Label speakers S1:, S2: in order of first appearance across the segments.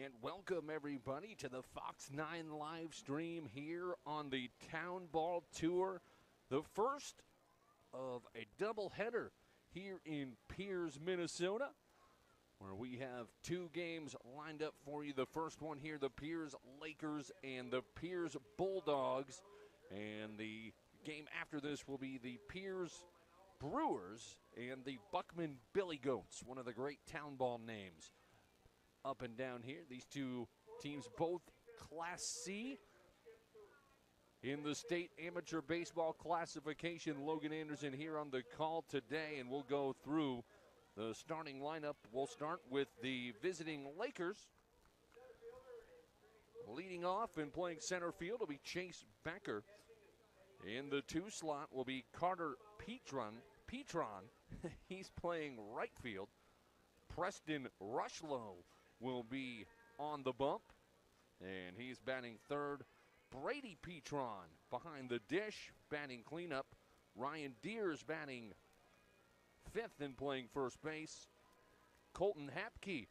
S1: And welcome everybody to the Fox 9 live stream here on the Town Ball Tour. The first of a doubleheader here in Pierz, Minnesota, where we have two games lined up for you. The first one here, the Pierz Lakers and the Pierz Bulldogs. And the game after this will be the Pierz Brewers and the Buckman Billy Goats, one of the great town ball names up and down here. These two teams both Class C in the state amateur baseball classification. Logan Anderson here on the call today, and we'll go through the starting lineup. We'll start with the visiting Lakers. Leading off and playing center field will be Chase Becker. In the 2 slot will be Carter Petron. He's playing right field. Preston Rushlow will be on the bump, and he's batting third. Brady Petron behind the dish, batting cleanup. Ryan Deers batting fifth and playing first base. Colton Hapke,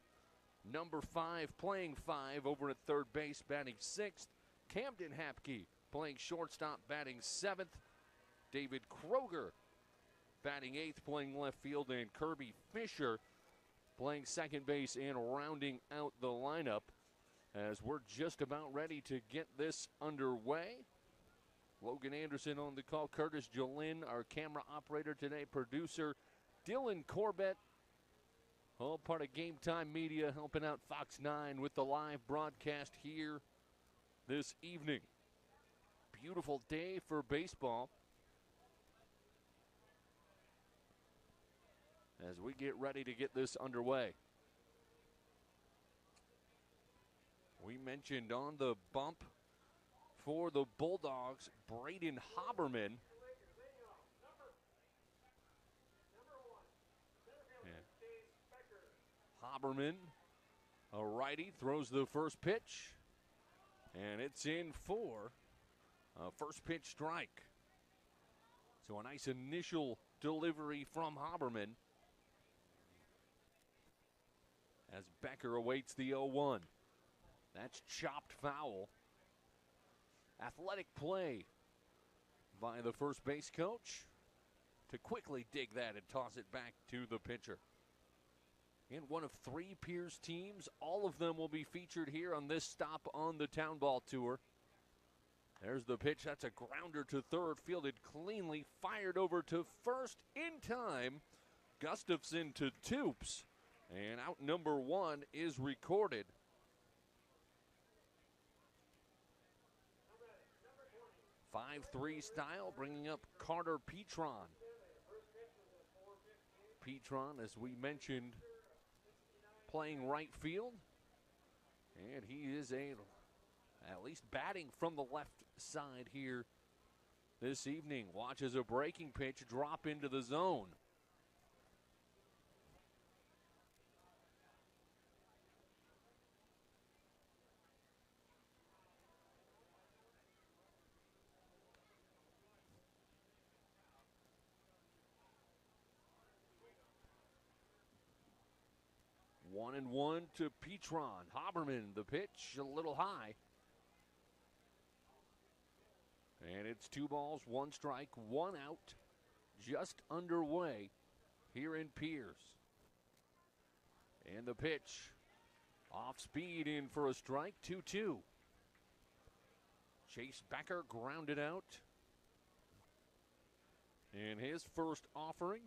S1: number 5, playing 5 over at third base, batting sixth. Camden Hapke playing shortstop, batting seventh. David Kroger batting eighth, playing left field, and Kirby Fisher playing second base and rounding out the lineup as we're just about ready to get this underway. Logan Anderson on the call, Curtis Jolin, our camera operator today, producer Dylan Corbett, all part of Game Time Media, helping out Fox 9 with the live broadcast here this evening. Beautiful day for baseball as we get ready to get this underway. We mentioned on the bump for the Bulldogs, Braden Haberman. Yeah. Haberman, a righty, throws the first pitch, and it's in for a first pitch strike. So a nice initial delivery from Haberman as Becker awaits the 0-1. That's chopped foul. Athletic play by the first base coach to quickly dig that and toss it back to the pitcher. And one of 3 Pierz teams, all of them will be featured here on this stop on the Town Ball Tour. There's the pitch. That's a grounder to third, fielded cleanly, fired over to first in time. Gustafson to Toops, and out number 1 is recorded. Number 5-3 style, bringing up Carter Petron. Petron, as we mentioned, playing right field, and he is at least batting from the left side here this evening. Watches a breaking pitch drop into the zone. One and one to Petron. Haberman, the pitch a little high. And it's 2 balls, 1 strike, 1 out. Just underway here in Pierz. And the pitch off speed in for a strike, 2-2. Chase Becker grounded out in his first offering.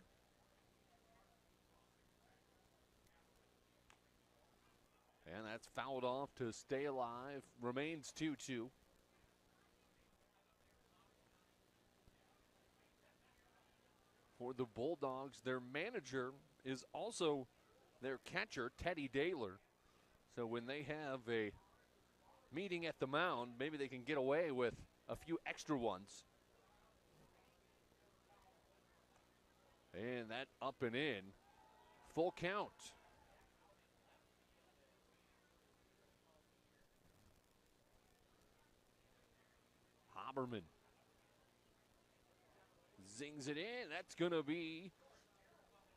S1: And that's fouled off to stay alive. Remains 2-2. For the Bulldogs, their manager is also their catcher, Teddy Daylor. So when they have a meeting at the mound, maybe they can get away with a few extra ones. And that up and in. Full count. Haberman zings it in. That's going to be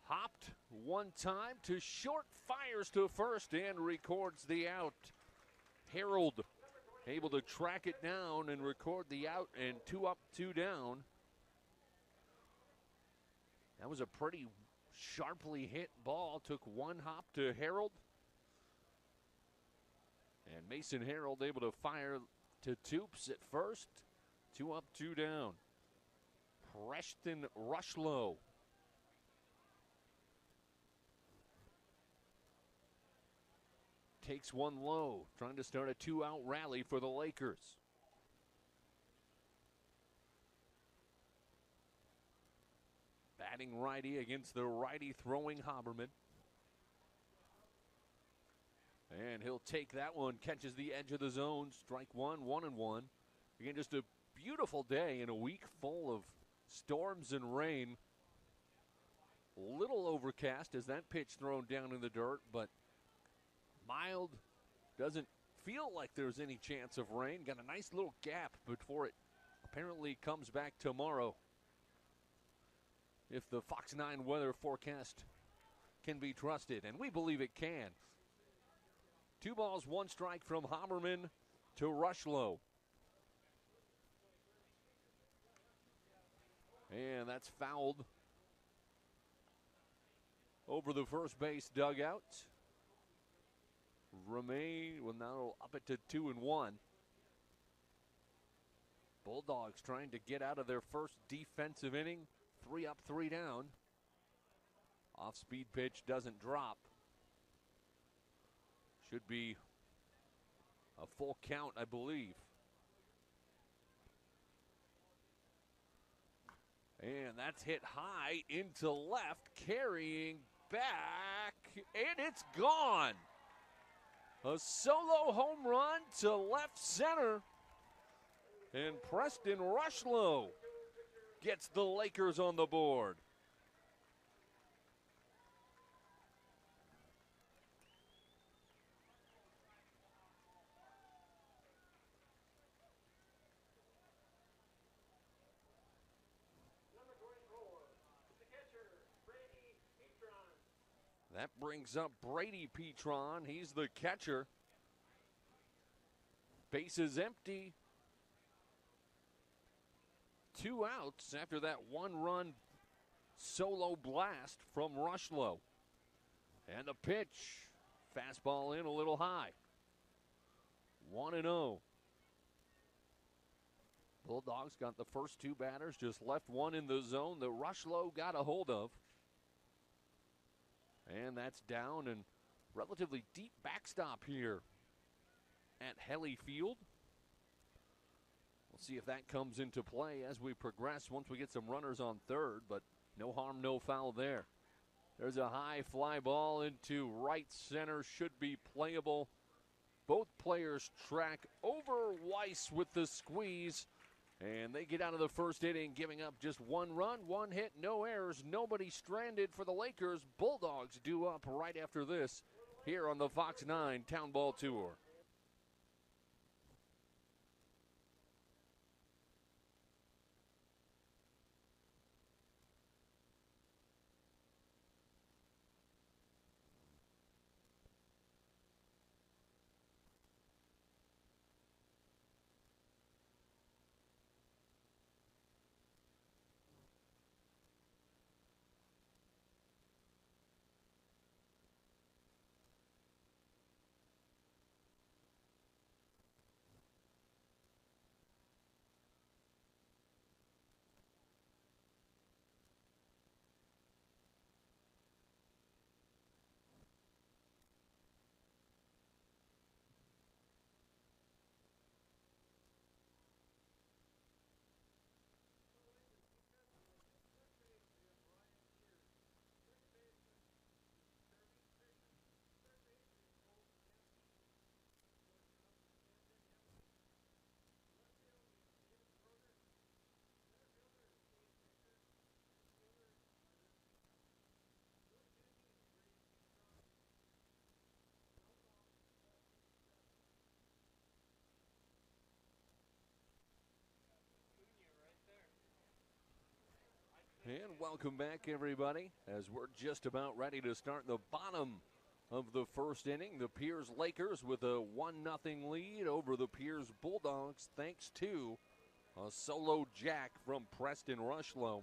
S1: Hopped one time to short, fires to first and records the out. Harold able to track it down and record the out, and 2 up, 2 down. That was a pretty sharply hit ball. Took one hop to Harold. And Mason Harold able to fire to Toops at first. 2 up, 2 down. Preston Rushlow takes one low, trying to start a 2-out rally for the Lakers. Batting righty against the righty throwing Haberman. And he'll take that one, catches the edge of the zone, strike one, 1-1. Again, just a beautiful day in a week full of storms and rain. Little overcast as that pitch thrown down in the dirt, but mild. Doesn't feel like there's any chance of rain. Got a nice little gap before it apparently comes back tomorrow, if the Fox 9 weather forecast can be trusted, and we believe it can. 2 balls, 1 strike from Haberman to Rushlow. And that's fouled over the first base dugout. Now up it to 2-1. Bulldogs trying to get out of their first defensive inning. 3 up, 3 down. Off-speed pitch doesn't drop. Should be a full count, I believe. And that's hit high into left, carrying back, and it's gone. A solo home run to left center. And Preston Rushlow gets the Lakers on the board. That brings up Brady Petron. He's the catcher. Bases empty. 2 outs after that 1-run solo blast from Rushlow. And the pitch. Fastball in a little high. 1-0. Bulldogs got the first 2 batters, just left one in the zone that Rushlow got a hold of. And that's down, and relatively deep backstop here at Helly Field. We'll see if that comes into play as we progress once we get some runners on third, but no harm, no foul there. There's a high fly ball into right center, should be playable. Both players track over Weiss with the squeeze, and they get out of the first inning, giving up just 1 run, 1 hit, no errors, nobody stranded for the Lakers. Bulldogs due up right after this here on the Fox 9 Town Ball Tour. And welcome back, everybody, as we're just about ready to start the bottom of the first inning. The Pierz Lakers with a 1-0 lead over the Pierz Bulldogs, thanks to a solo jack from Preston Rushlow.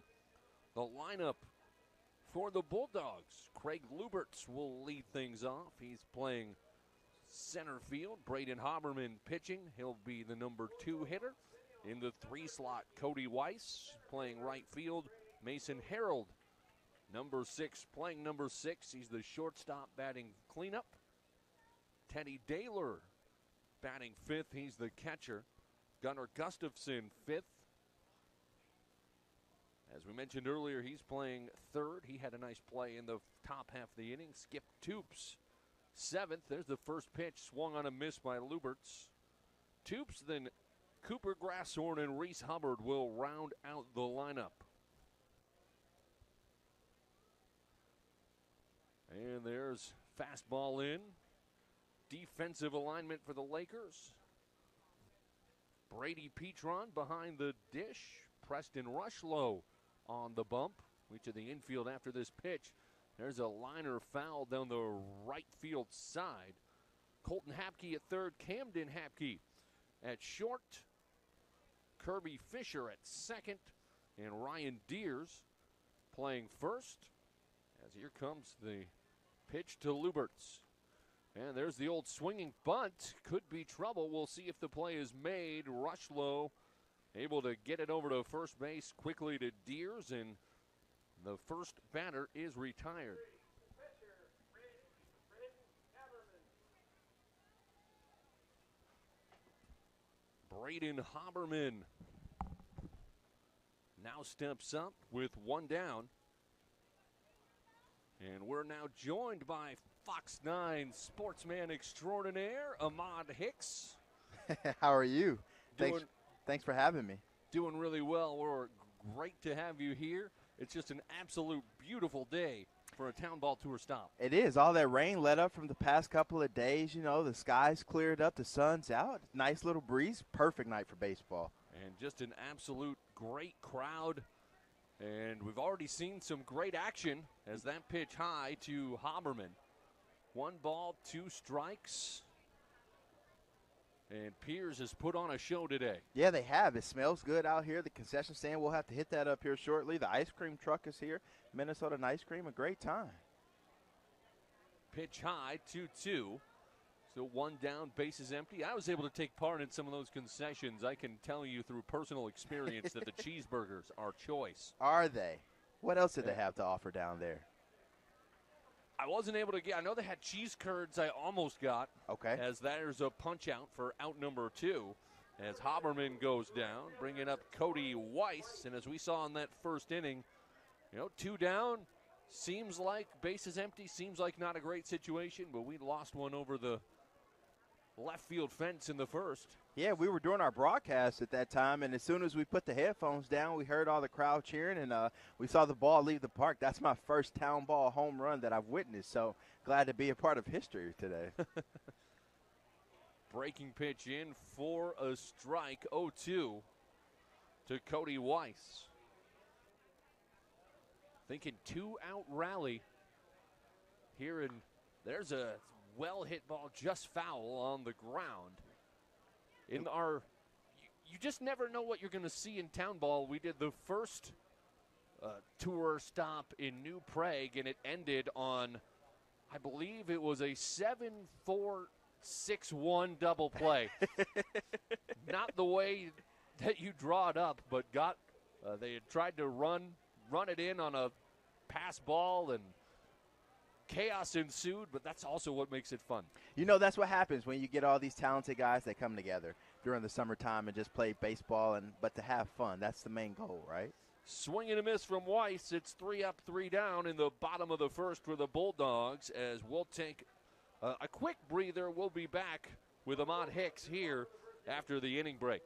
S1: The lineup for the Bulldogs: Craig Luberts will lead things off. He's playing center field. Braden Haberman pitching. He'll be the number 2 hitter. In the 3 slot, Cody Weiss playing right field. Mason Harold, number 6, playing number 6. He's the shortstop batting cleanup. Teddy Daylor batting 5th. He's the catcher. Gunnar Gustafson 5th. As we mentioned earlier, he's playing 3rd. He had a nice play in the top half of the inning. Skip Toops 7th. There's the first pitch, swung on a miss by Luberts. Toops, then Cooper Grasshorn and Reese Hubbard will round out the lineup. And there's fastball in. Defensive alignment for the Lakers. Brady Petron behind the dish. Preston Rushlow on the bump. Reach of the infield after this pitch. There's a liner foul down the right field side. Colton Hapke at 3rd. Camden Hapke at short. Kirby Fisher at 2nd. And Ryan Deers playing 1st. As here comes the pitch to Luberts. And there's the old swinging bunt. Could be trouble. We'll see if the play is made. Rushlow able to get it over to first base quickly to Deers, and the first batter is retired. Braden Haberman now steps up with 1 down. And we're now joined by Fox 9 sportsman extraordinaire, Ahmad Hicks.
S2: How are you? Thanks for having me.
S1: Doing really well. We're great to have you here. It's just an absolute beautiful day for a town ball tour stop.
S2: It is. All that rain let up from the past couple of days. You know, the sky's cleared up, the sun's out. Nice little breeze. Perfect night for baseball.
S1: And just an absolute great crowd. And we've already seen some great action as that pitch high to Haberman. 1 ball, 2 strikes. And Pierz has put on a show today.
S2: Yeah, they have. It smells good out here. The concession stand, we'll have to hit that up here shortly. The ice cream truck is here. Minnesota Ice Cream, a great time.
S1: Pitch high, 2-2. So 1 down, bases empty. I was able to take part in some of those concessions. I can tell you through personal experience that the cheeseburgers are choice.
S2: Are they? What else did they have to offer down there?
S1: I wasn't able to get, I know they had cheese curds I almost got.
S2: Okay.
S1: As there's a punch out for out number 2. As Haberman goes down, bringing up Cody Weiss. And as we saw in that first inning, 2 down. Seems like bases empty. Seems like not a great situation, but we lost one over the left field fence in the first.
S2: Yeah, we were doing our broadcast at that time, and as soon as we put the headphones down, we heard all the crowd cheering, and we saw the ball leave the park. That's my first town ball home run that I've witnessed, so glad to be a part of history today.
S1: Breaking pitch in for a strike, 0-2 to Cody Weiss. Thinking 2-out rally here, and there's a well-hit ball just foul on the ground. You just never know what you're going to see in town ball. We did the first tour stop in New Prague, and it ended on, I believe it was a 7-4-6-1 double play. Not the way that you draw it up, but they had tried to run it in on a pass ball, and chaos ensued, but that's also what makes it fun.
S2: That's what happens when you get all these talented guys that come together during the summertime and just play baseball, but to have fun. That's the main goal, right?
S1: Swing and a miss from Weiss. It's 3 up, 3 down in the bottom of the first for the Bulldogs, as we'll take a quick breather. We'll be back with Ahmad Hicks here after the inning break.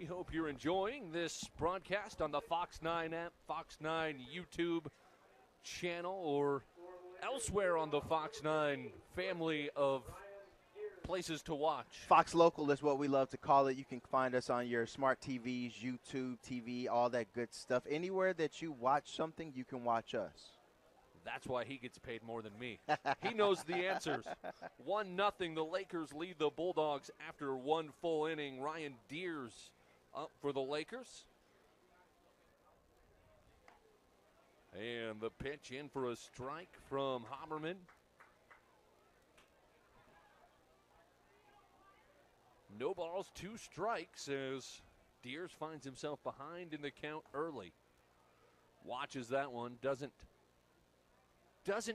S1: We hope you're enjoying this broadcast on the Fox 9 app, Fox 9 YouTube channel, or elsewhere on the Fox 9 family of places to watch.
S2: Fox Local is what we love to call it. You can find us on your smart TVs, YouTube TV, all that good stuff. Anywhere that you watch something, you can watch us.
S1: That's why he gets paid more than me. He knows the answers. 1-0, the Lakers lead the Bulldogs after one full inning. Ryan Deers up for the Lakers. And the pitch in for a strike from Haberman. No balls, 2 strikes as Deers finds himself behind in the count early. Watches that one, doesn't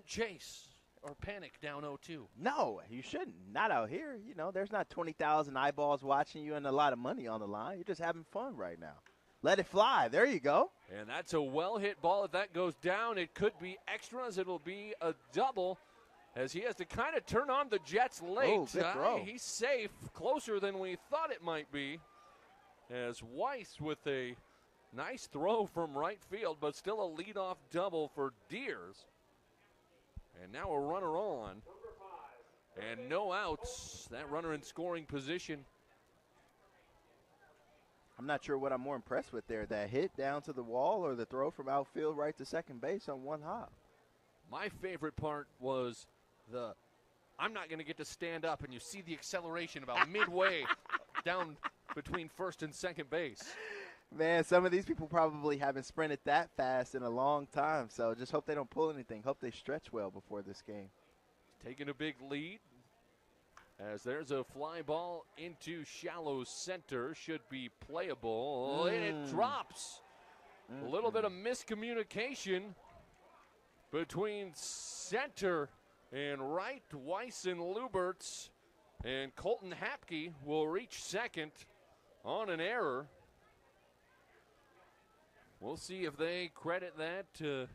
S1: chase or panic down 0-2.
S2: No, you shouldn't. Not out here. You know, there's not 20,000 eyeballs watching you and a lot of money on the line. You're just having fun right now. Let it fly. There you go.
S1: And that's a well-hit ball. If that goes down, it could be extras. It'll be a double as he has to kind of turn on the Jets late.
S2: Oh, good throw.
S1: He's safe, closer than we thought it might be, as Weiss with a nice throw from right field, but still a leadoff double for Deers. And now a runner on. And no outs. That runner in scoring position.
S2: I'm not sure what I'm more impressed with there, that hit down to the wall or the throw from outfield right to second base on one hop.
S1: My favorite part was I'm not going to get to stand up, and you see the acceleration about midway down between first and second base.
S2: Man, some of these people probably haven't sprinted that fast in a long time, so just hope they don't pull anything. Hope they stretch well before this game.
S1: Taking a big lead as there's a fly ball into shallow center. Should be playable, and it drops. A little bit of miscommunication between center and right. Weiss and Luberts, and Colton Hapke will reach second on an error. We'll see if they credit that to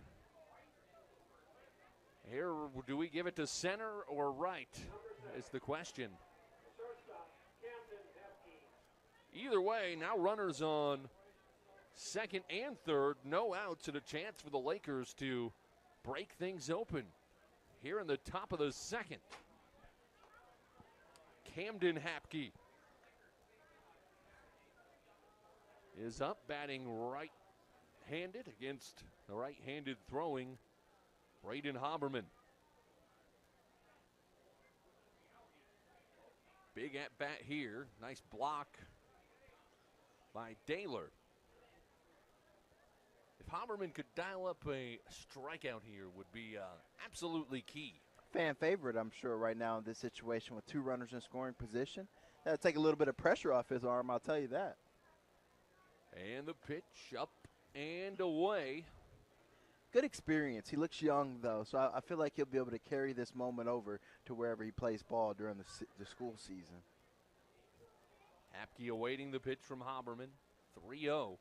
S1: here. Do we give it to center or right is the question. Either way, now runners on second and third. No outs and a chance for the Lakers to break things open here in the top of the second. Camden Hapke is up, batting right-handed against the right-handed throwing Braden Haberman. Big at-bat here. Nice block by Daylor. If Haberman could dial up a strikeout here, would be absolutely key.
S2: Fan favorite, I'm sure, right now in this situation with 2 runners in scoring position. That'll take a little bit of pressure off his arm, I'll tell you that.
S1: And the pitch up and away.
S2: Good experience. He looks young, though, so I feel like he'll be able to carry this moment over to wherever he plays ball during the school season.
S1: Hapke awaiting the pitch from Haberman. 3-0.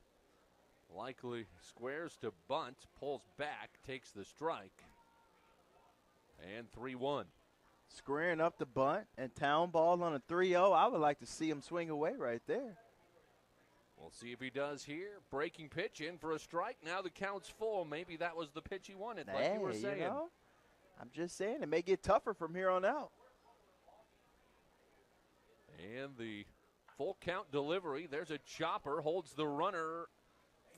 S1: Likely squares to bunt, pulls back, takes the strike. And 3-1.
S2: Squaring up the bunt and town ball on a 3-0. I would like to see him swing away right there.
S1: We'll see if he does here. Breaking pitch in for a strike. Now the count's full. Maybe that was the pitch he wanted, like you were saying.
S2: You know, I'm just saying it may get tougher from here on out.
S1: And the full count delivery. There's a chopper. Holds the runner.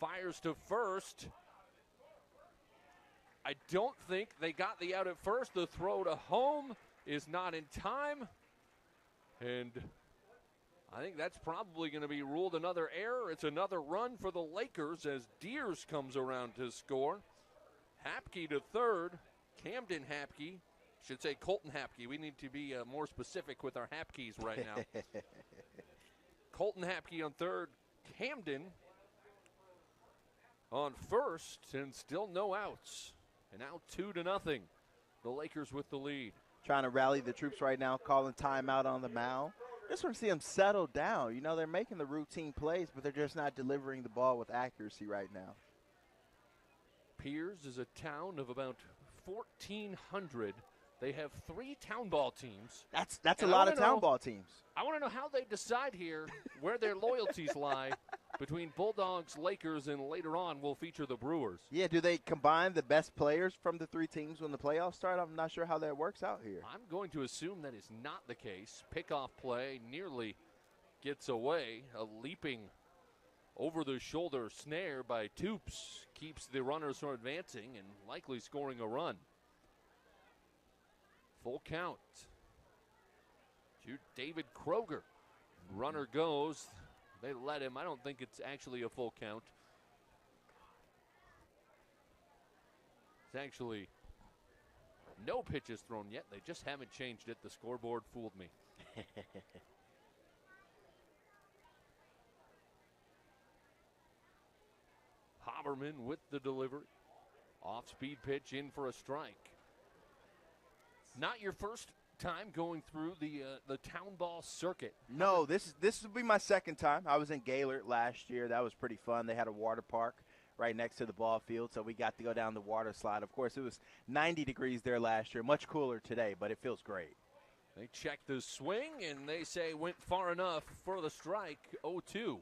S1: Fires to first. I don't think they got the out at first. The throw to home is not in time. And I think that's probably going to be ruled another error. It's another run for the Lakers as Deers comes around to score. Hapke to third. Camden Hapke. Should say Colton Hapke. We need to be more specific with our Hapkes right now. Colton Hapke on third. Camden on first, and still no outs. And now 2-0. The Lakers with the lead.
S2: Trying to rally the troops right now, calling timeout on the mound. Just want to see them settle down. You know, they're making the routine plays, but they're just not delivering the ball with accuracy right now.
S1: Pierz is a town of about 1,400. They have 3 town ball teams.
S2: That's a lot of town ball teams.
S1: I want to know how they decide here where their loyalties lie between Bulldogs, Lakers, and later on we'll feature the Brewers.
S2: Yeah, do they combine the best players from the 3 teams when the playoffs start? I'm not sure how that works out here.
S1: I'm going to assume that is not the case. Pickoff play nearly gets away. A leaping over-the-shoulder snare by Toops keeps the runners from advancing and likely scoring a run. Full count to David Kroger. Runner goes. They let him. I don't think it's actually a full count. It's actually no pitches thrown yet. They just haven't changed it. The scoreboard fooled me. Haberman with the delivery. Off-speed pitch in for a strike. Not your first time going through the town ball circuit.
S2: No, this will be my second time. I was in Gaylord last year. That was pretty fun. They had a water park right next to the ball field, so we got to go down the water slide. Of course, it was 90 degrees there last year. Much cooler today, but it feels great.
S1: They check the swing, and they say went far enough for the strike, 0-2.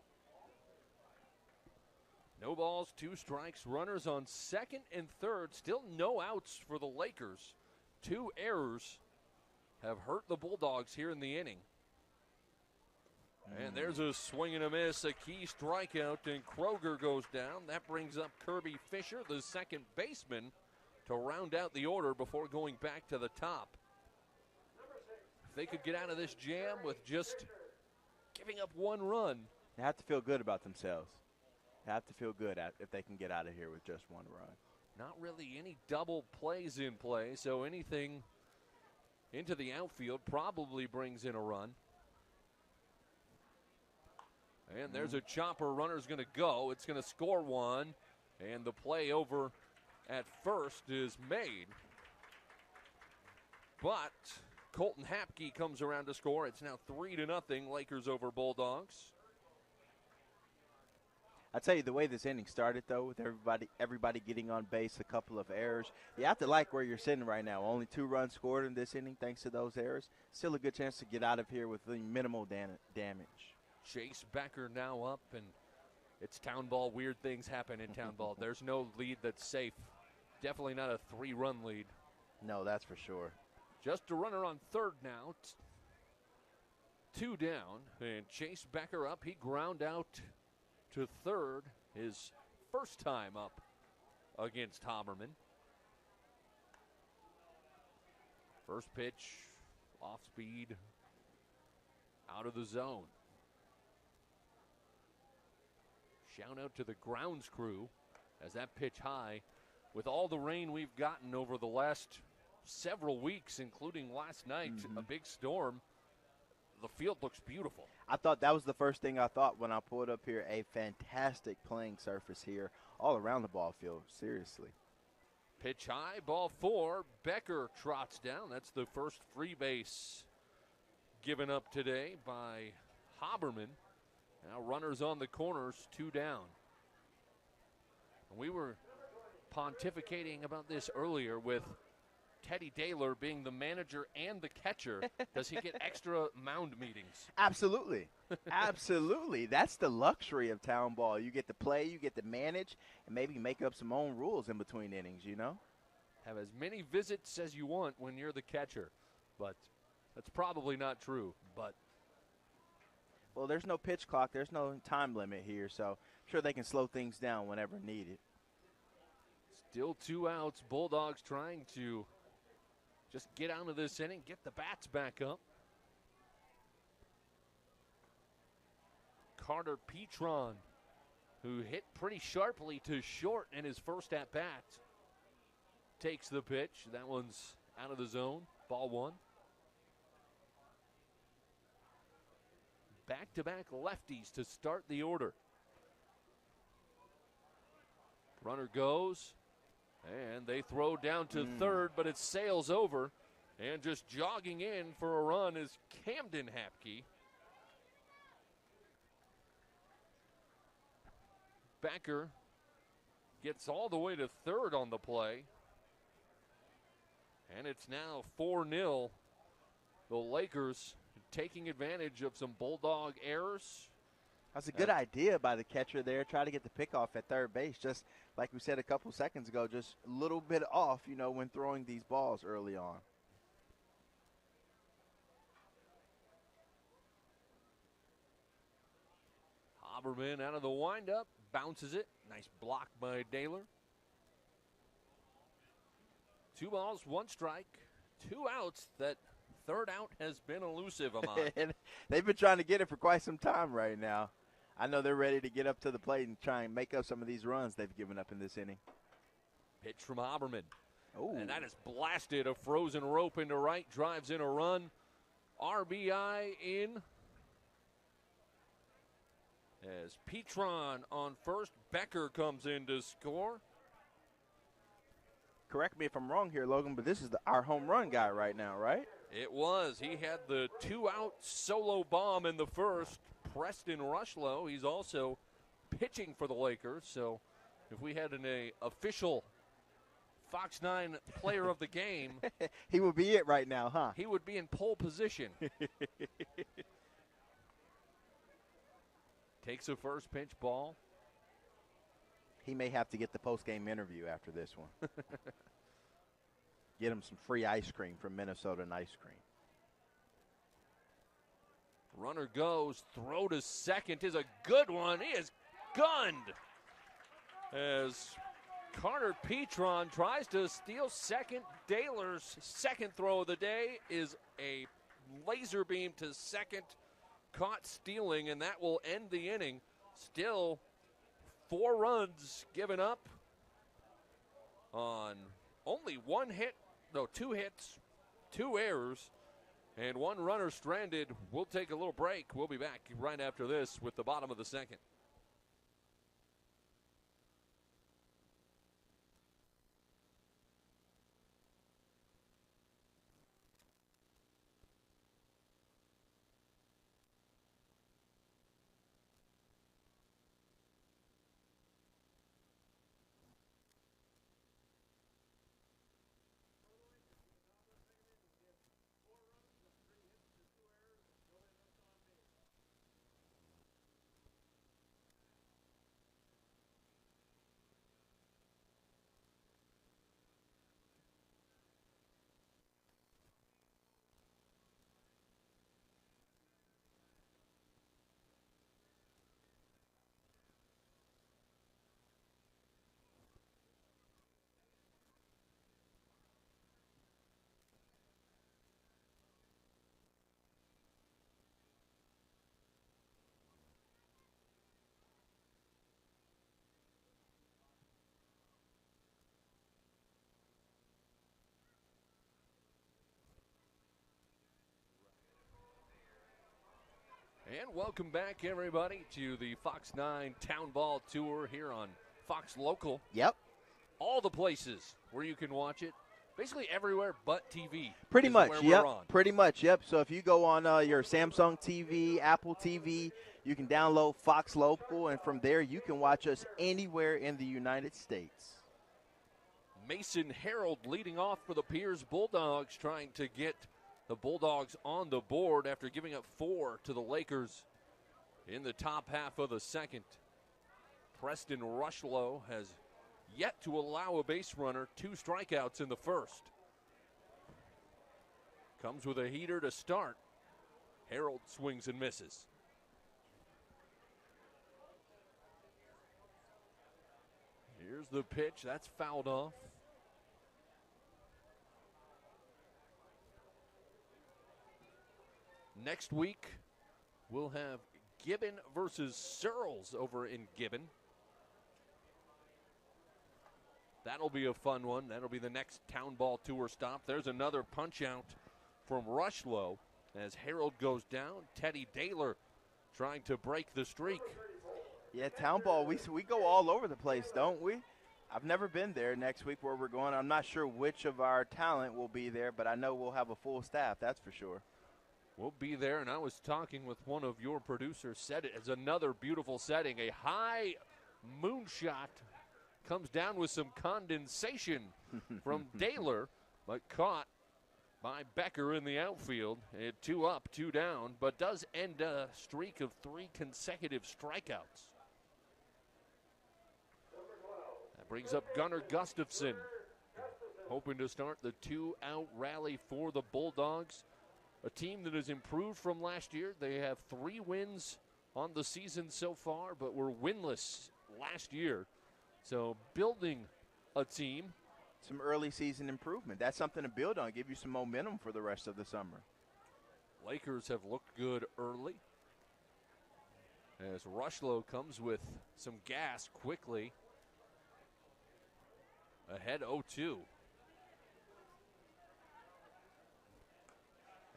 S1: No balls, 2 strikes. Runners on second and third. Still no outs for the Lakers. 2 errors have hurt the Bulldogs here in the inning. And there's a swing and a miss, a key strikeout, and Kroger goes down. That brings up Kirby Fisher, the second baseman, to round out the order before going back to the top. If they could get out of this jam with just giving up 1 run.
S2: They have to feel good about themselves. They have to feel good if they can get out of here with just 1 run.
S1: Not really any double plays in play, so anything into the outfield probably brings in a run. And there's a chopper. Runner's going to go. It's going to score 1, and the play over at first is made. But Colton Hapke comes around to score. It's now 3-0, Lakers over Bulldogs.
S2: I tell you, the way this inning started, though, with everybody getting on base, a couple of errors, you have to like where you're sitting right now. Only 2 runs scored in this inning thanks to those errors. Still a good chance to get out of here with minimal damage.
S1: Chase Becker now up, and it's town ball. Weird things happen in town ball. There's no lead that's safe. Definitely not a 3-run lead.
S2: No, that's for sure.
S1: Just a runner on third now. 2 down, and Chase Becker up. He ground out to third, his first time up against Haberman. First pitch, off speed, out of the zone. Shout out to the grounds crew as that pitch high. With all the rain we've gotten over the last several weeks, including last night, a big storm, the field looks beautiful.
S2: I thought that was the first thing I thought when I pulled up here. A fantastic playing surface here all around the ball field, seriously.
S1: Pitch high, ball 4. Becker trots down. That's the first free base given up today by Haberman. Now runners on the corners, 2 down. And we were pontificating about this earlier with Teddy Daylor being the manager and the catcher. Does he get extra mound meetings?
S2: Absolutely. Absolutely. That's the luxury of town ball. You get to play, you get to manage, and maybe make up some own rules in between innings, you know?
S1: Have as many visits as you want when you're the catcher. But that's probably not true. But
S2: well, there's no pitch clock. There's no time limit here, so I'm sure they can slow things down whenever needed.
S1: Still 2 outs. Bulldogs trying to just get out of this inning, get the bats back up. Carter Petron, who hit pretty sharply to short in his first at-bat, takes the pitch. That one's out of the zone. Ball 1. Back-to-back lefties to start the order. Runner goes. And they throw down to third, but it sails over. And just jogging in for a run is Camden Hapke. Becker gets all the way to third on the play. And it's now 4-0. The Lakers taking advantage of some Bulldog errors.
S2: That's a good idea by the catcher there. Try to get the pickoff at third base, just like we said a couple seconds ago, just a little bit off, when throwing these balls early on.
S1: Haberman out of the windup, bounces it. Nice block by Daylor. 2 balls, 1 strike, 2 outs. That third out has been elusive, Ahmad.
S2: They've been trying to get it for quite some time right now. I know they're ready to get up to the plate and try and make up some of these runs they've given up in this inning.
S1: Pitch from Haberman.
S2: Ooh.
S1: And that is blasted. A frozen rope into right. Drives in a run. RBI in. As Petron on first. Becker comes in to score.
S2: Correct me if I'm wrong here, Logan, but this is our home run guy right now, right?
S1: It was. He had the 2-out solo bomb in the first. Preston Rushlow. He's also pitching for the Lakers. So if we had an official Fox 9 player of the game,
S2: he would be it right now, huh?
S1: He would be in pole position. Takes a first pitch ball.
S2: He may have to get the post-game interview after this one. Get him some free ice cream from Minnesota Ice Cream.
S1: Runner goes, throw to second is a good one. He is gunned as Carter Petron tries to steal second. Daylor's second throw of the day is a laser beam to second, caught stealing, and that will end the inning. Still 4 runs given up on only 2 hits, 2 errors. And 1 runner stranded. We'll take a little break. We'll be back right after this with the bottom of the second. And welcome back, everybody, to the Fox 9 Town Ball Tour here on Fox Local.
S2: Yep.
S1: All the places where you can watch it. Basically everywhere but TV.
S2: Pretty much, yep.
S1: On.
S2: Pretty much, yep. So if you go on your Samsung TV, Apple TV, you can download Fox Local, and from there you can watch us anywhere in the United States.
S1: Mason Harold leading off for the Pierz Bulldogs, trying to get the Bulldogs on the board after giving up 4 to the Lakers in the top half of the second. Preston Rushlow has yet to allow a base runner, 2 strikeouts in the first. Comes with a heater to start. Harold swings and misses. Here's the pitch. That's fouled off. Next week, we'll have Gibbon versus Searles over in Gibbon. That'll be a fun one. That'll be the next Town Ball Tour stop. There's another punch out from Rushlow as Harold goes down. Teddy Daylor trying to break the streak.
S2: Yeah, Town Ball, we go all over the place, don't we? I've never been there next week where we're going. I'm not sure which of our talent will be there, but I know we'll have a full staff, that's for sure.
S1: We'll be there, and I was talking with one of your producers, said it as another beautiful setting. A high moonshot comes down with some condensation from Daylor but caught by Becker in the outfield. 2 up, 2 down, but does end a streak of 3 consecutive strikeouts. That brings up Gunnar Gustafson, hoping to start the 2-out rally for the Bulldogs. A team that has improved from last year. They have 3 wins on the season so far, but were winless last year. So building a team.
S2: Some early season improvement. That's something to build on, give you some momentum for the rest of the summer.
S1: Lakers have looked good early, as Rushlow comes with some gas quickly. Ahead 0-2.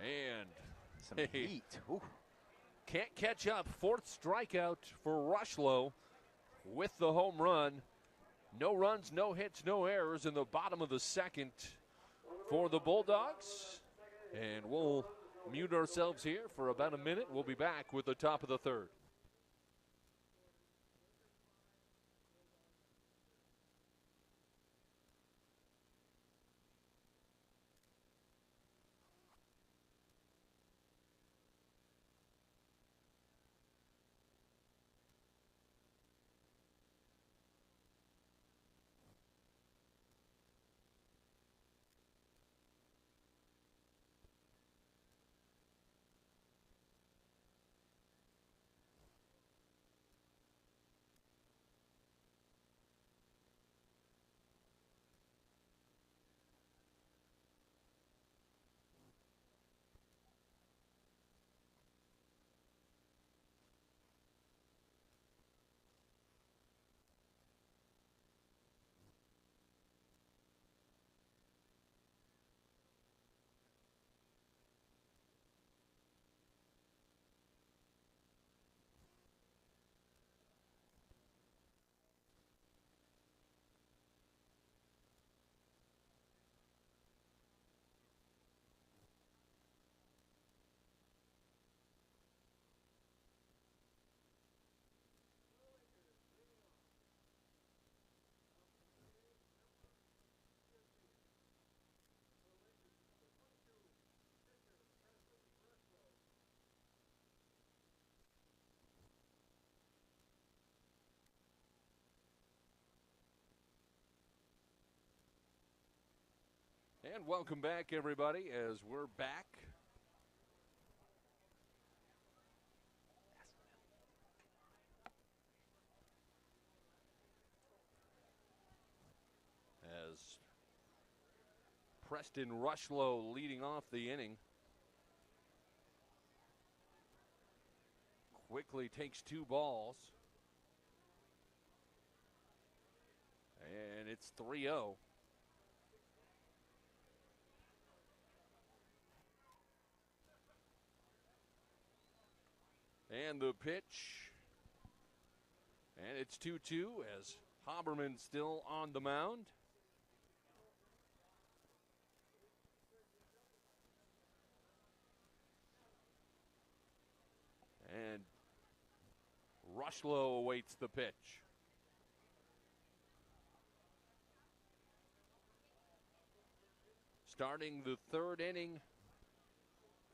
S1: And
S2: some heat. Ooh.
S1: Can't catch up. 4th strikeout for Rushlow with the home run. No runs, no hits, no errors in the bottom of the 2nd for the Bulldogs. And we'll mute ourselves here for about a minute. We'll be back with the top of the 3rd. And welcome back, everybody, as we're back. As Preston Rushlow leading off the inning. Quickly takes 2 balls. And it's 3-0. And the pitch. And it's 2-2 as Haberman still on the mound. And Rushlow awaits the pitch. Starting the 3rd inning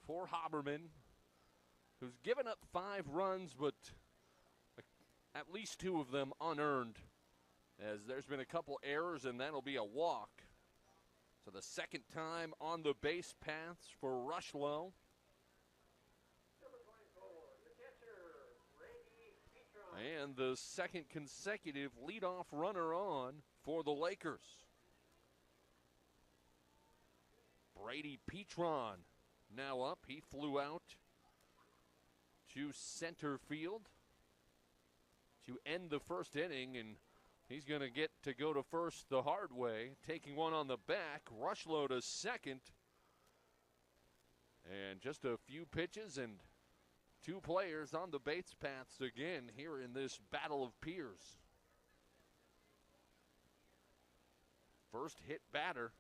S1: for Haberman, who's given up 5 runs, but at least 2 of them unearned, as there's been a couple errors, and that'll be a walk. So the 2nd time on the base paths for Rushlow. And the 2nd consecutive leadoff runner on for the Lakers. Brady Petron now up. He flew out to center field to end the 1st inning, and he's going to get to go to first the hard way, taking one on the back. Rushlow to 2nd. And just a few pitches and 2 players on the base paths again here in this Battle of Pierz. First hit batter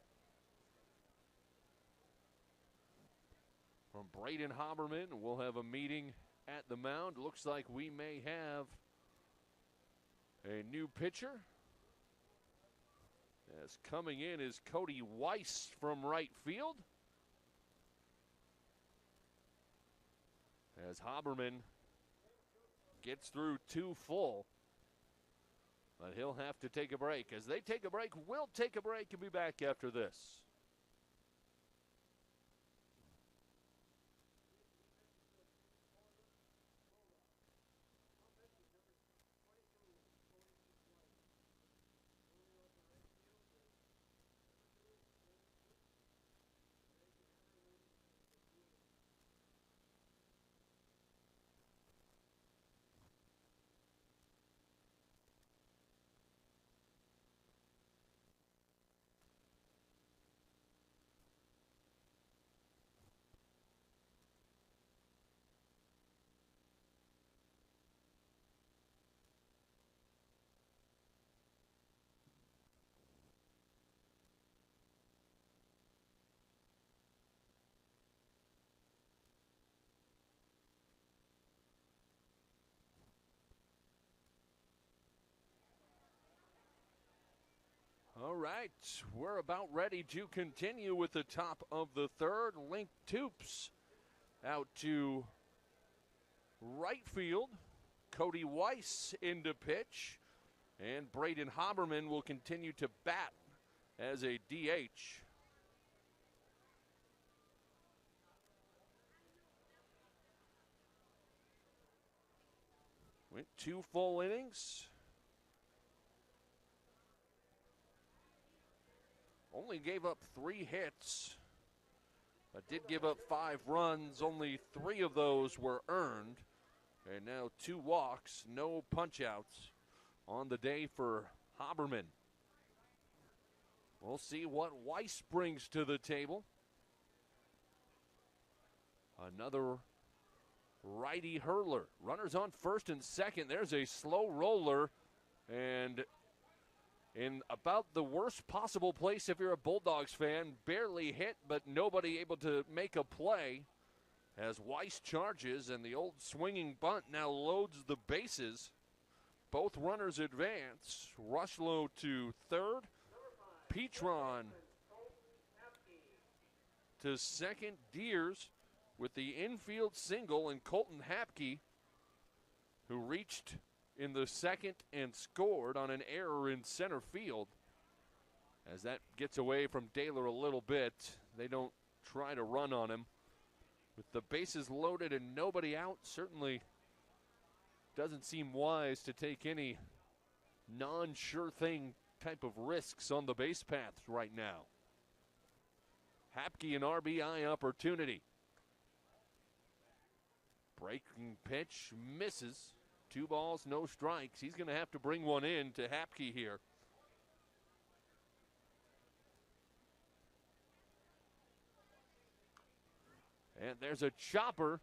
S1: from Braden Haberman. We'll have a meeting at the mound. Looks like we may have a new pitcher As coming in is Cody Weiss from right field. As Haberman gets through 2 full. But he'll have to take a break. As they take a break, we'll take a break and be back after this. All right, we're about ready to continue with the top of the third. Link Toops out to right field. Cody Weiss into pitch. And Braden Haberman will continue to bat as a DH. Went 2 full innings. Only gave up 3 hits, but did give up 5 runs. Only 3 of those were earned. And now 2 walks, no punch-outs on the day for Haberman. We'll see what Weiss brings to the table. Another righty hurler. Runners on first and second. There's a slow roller, and in about the worst possible place if you're a Bulldogs fan. Barely hit, but nobody able to make a play as Weiss charges, and the old swinging bunt now loads the bases. Both runners advance. Rushlow to third. Petron to second. Deers with the infield single, and Colton Hapke, who reached in the second and scored on an error in center field. As that gets away from Daylor a little bit, they don't try to run on him. With the bases loaded and nobody out, certainly doesn't seem wise to take any non-sure thing type of risks on the base paths right now. Hapke an RBI opportunity. Breaking pitch misses. 2 balls, no strikes. He's going to have to bring one in to Hapke here. And there's a chopper,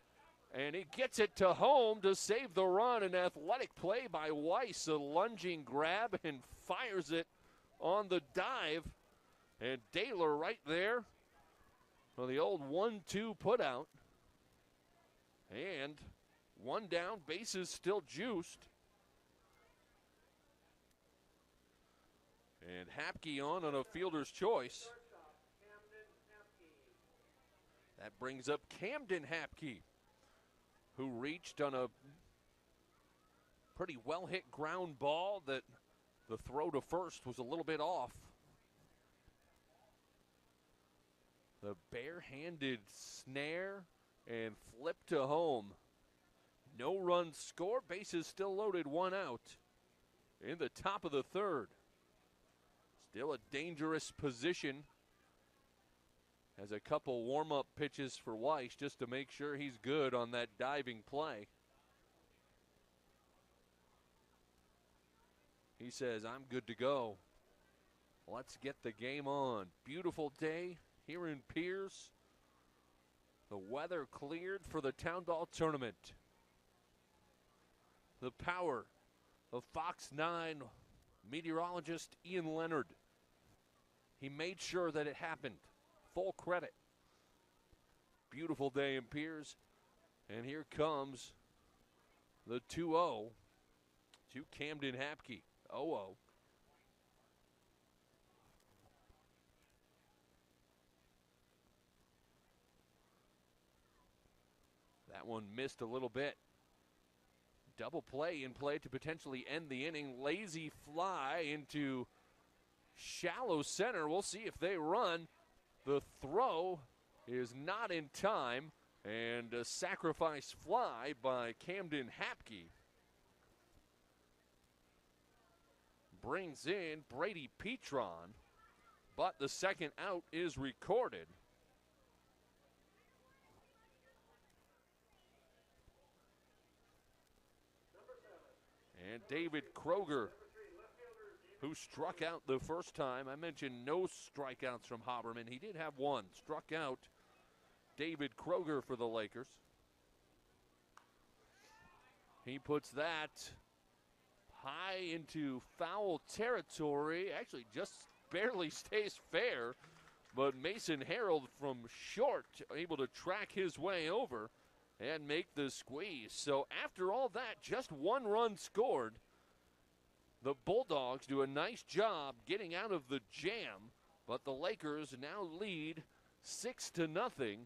S1: and he gets it to home to save the run. An athletic play by Weiss, a lunging grab, and fires it on the dive. And Daylor right there for the old 1-2 putout. And 1 down, bases still juiced. And Hapke on a fielder's choice. That brings up Camden Hapke, who reached on a pretty well-hit ground ball that the throw to first was a little bit off. The bare-handed snare and flip to home. No run score, bases still loaded, 1 out in the top of the third. Still a dangerous position. Has a couple warm-up pitches for Weiss just to make sure he's good on that diving play. He says, I'm good to go. Let's get the game on. Beautiful day here in Pierz. The weather cleared for the Town Ball Tournament. The power of Fox 9 meteorologist Ian Leonard. He made sure that it happened. Full credit. Beautiful day in Pierz. And here comes the 2-0 to Camden Hapke. 0-0. that one missed a little bit. Double play in play to potentially end the inning. Lazy fly into shallow center. We'll see if they run. The throw is not in time, and a sacrifice fly by Camden Hapke brings in Brady Petron, but the second out is recorded. And David Kroger, who struck out the first time. I mentioned no strikeouts from Haberman. He did have one. Struck out David Kroger for the Lakers. He puts that high into foul territory. Actually, just barely stays fair. But Mason Harold from short able to track his way over and make the squeeze. So after all that, just one run scored. The Bulldogs do a nice job getting out of the jam, but the Lakers now lead 6-0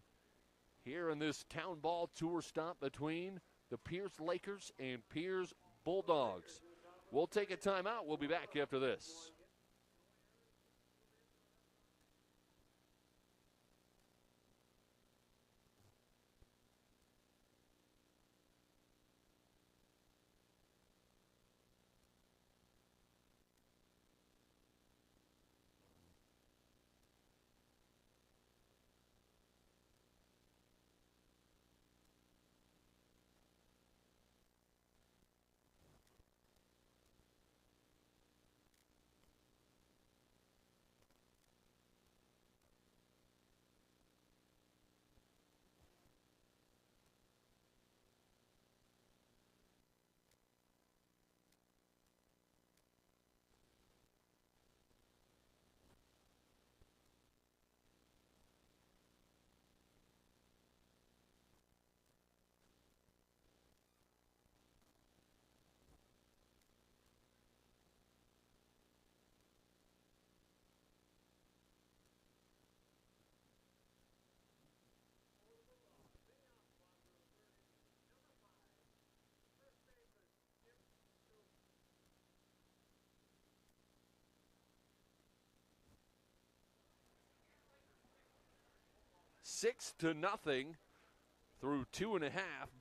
S1: here in this town ball tour stop between the Pierz Lakers and Pierz Bulldogs. We'll take a timeout. We'll be back after this. Six to nothing through 2.5.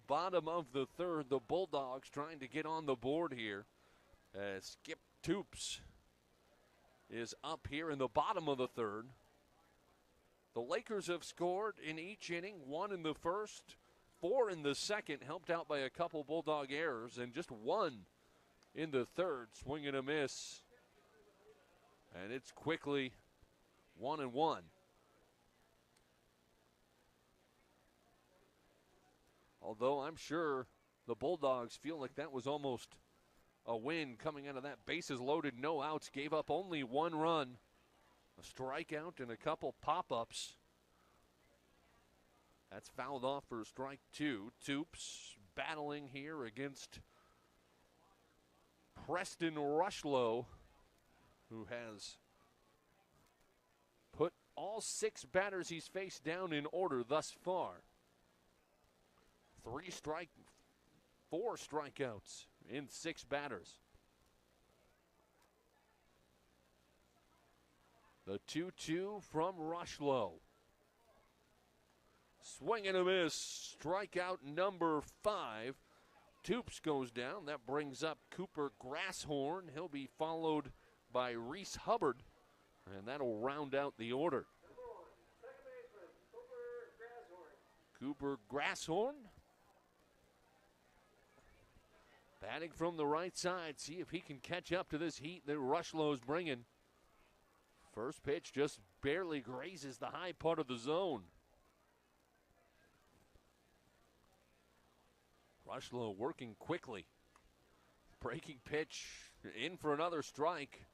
S1: Bottom of the third. The Bulldogs trying to get on the board here. Skip Toops is up here in the bottom of the third. The Lakers have scored in each inning, one in the first, 4 in the second, helped out by a couple Bulldog errors, and just 1 in the third. Swing and a miss. And it's quickly 1-1. Although I'm sure the Bulldogs feel like that was almost a win coming out of that. Bases loaded, no outs, gave up only 1 run. A strikeout and a couple pop-ups. That's fouled off for strike 2. Toops battling here against Preston Rushlow, who has put all 6 batters he's faced down in order thus far. 4 strikeouts in 6 batters. The 2-2 from Rushlow. Swing and a miss. Strikeout number 5. Toops goes down. That brings up Cooper Grasshorn. He'll be followed by Reese Hubbard, and that'll round out the order. Cooper Grasshorn batting from the right side. See if he can catch up to this heat that Rushlow's bringing. First pitch just barely grazes the high part of the zone. Rushlow working quickly. Breaking pitch in for another strike.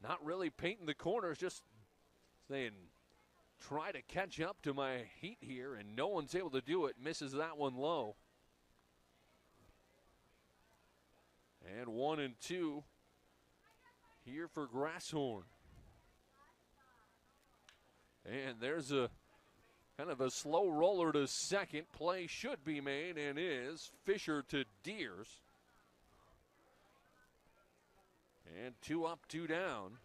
S1: Not really painting the corners, just saying, try to catch up to my heat here, and no one's able to do it. Misses that one low. And 1-2 here for Grasshorn. And there's a Kind of a slow roller to second. Play should be made and is. Fisher to Deers. And 2 up, 2 down.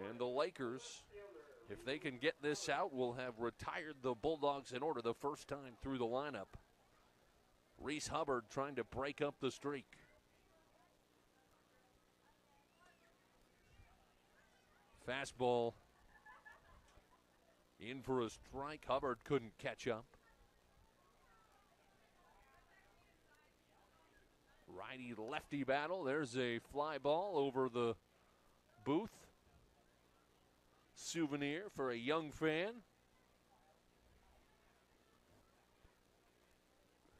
S1: And the Lakers, if they can get this out, will have retired the Bulldogs in order the first time through the lineup. Reese Hubbard trying to break up the streak. Fastball in for a strike. Hubbard couldn't catch up. Righty-lefty battle. There's a fly ball over the booth. Souvenir for a young fan.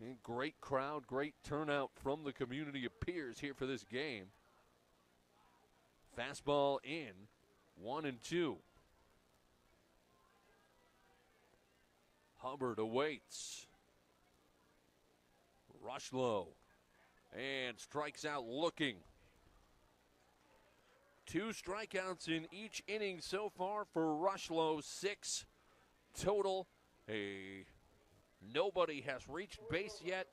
S1: And great crowd, great turnout from the community of Pierz here for this game. Fastball in, 1-2. Hubbard awaits. Rushlow. And strikes out looking. 2 strikeouts in each inning so far for Rushlow. 6 total. Nobody has reached base yet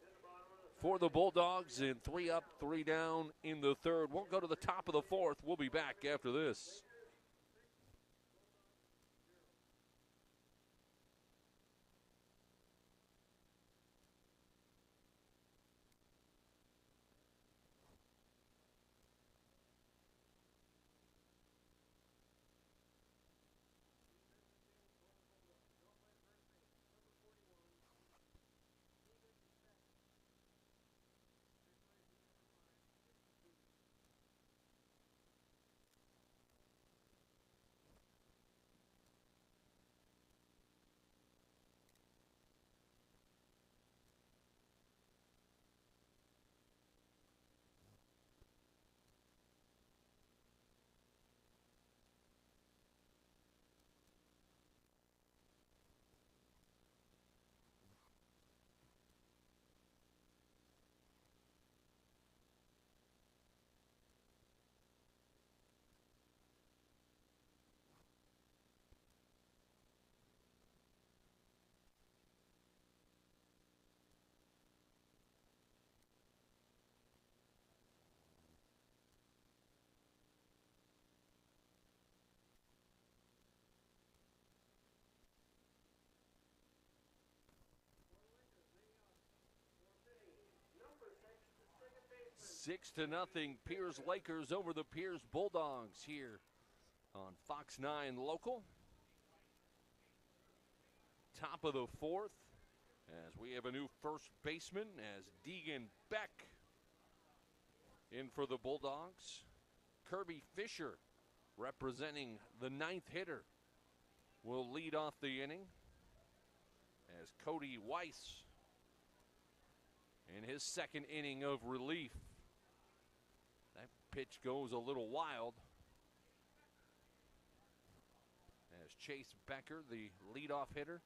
S1: for the Bulldogs, and 3 up, 3 down in the third. We'll go to the top of the fourth. We'll be back after this. Six to nothing, Pierz Lakers over the Pierz Bulldogs here on Fox 9 Local. Top of the fourth, as we have a new first baseman as Deegan Beck in for the Bulldogs. Kirby Fisher, representing the 9th hitter, will lead off the inning as Cody Weiss in his second inning of relief. That pitch goes a little wild as Chase Becker, the leadoff hitter,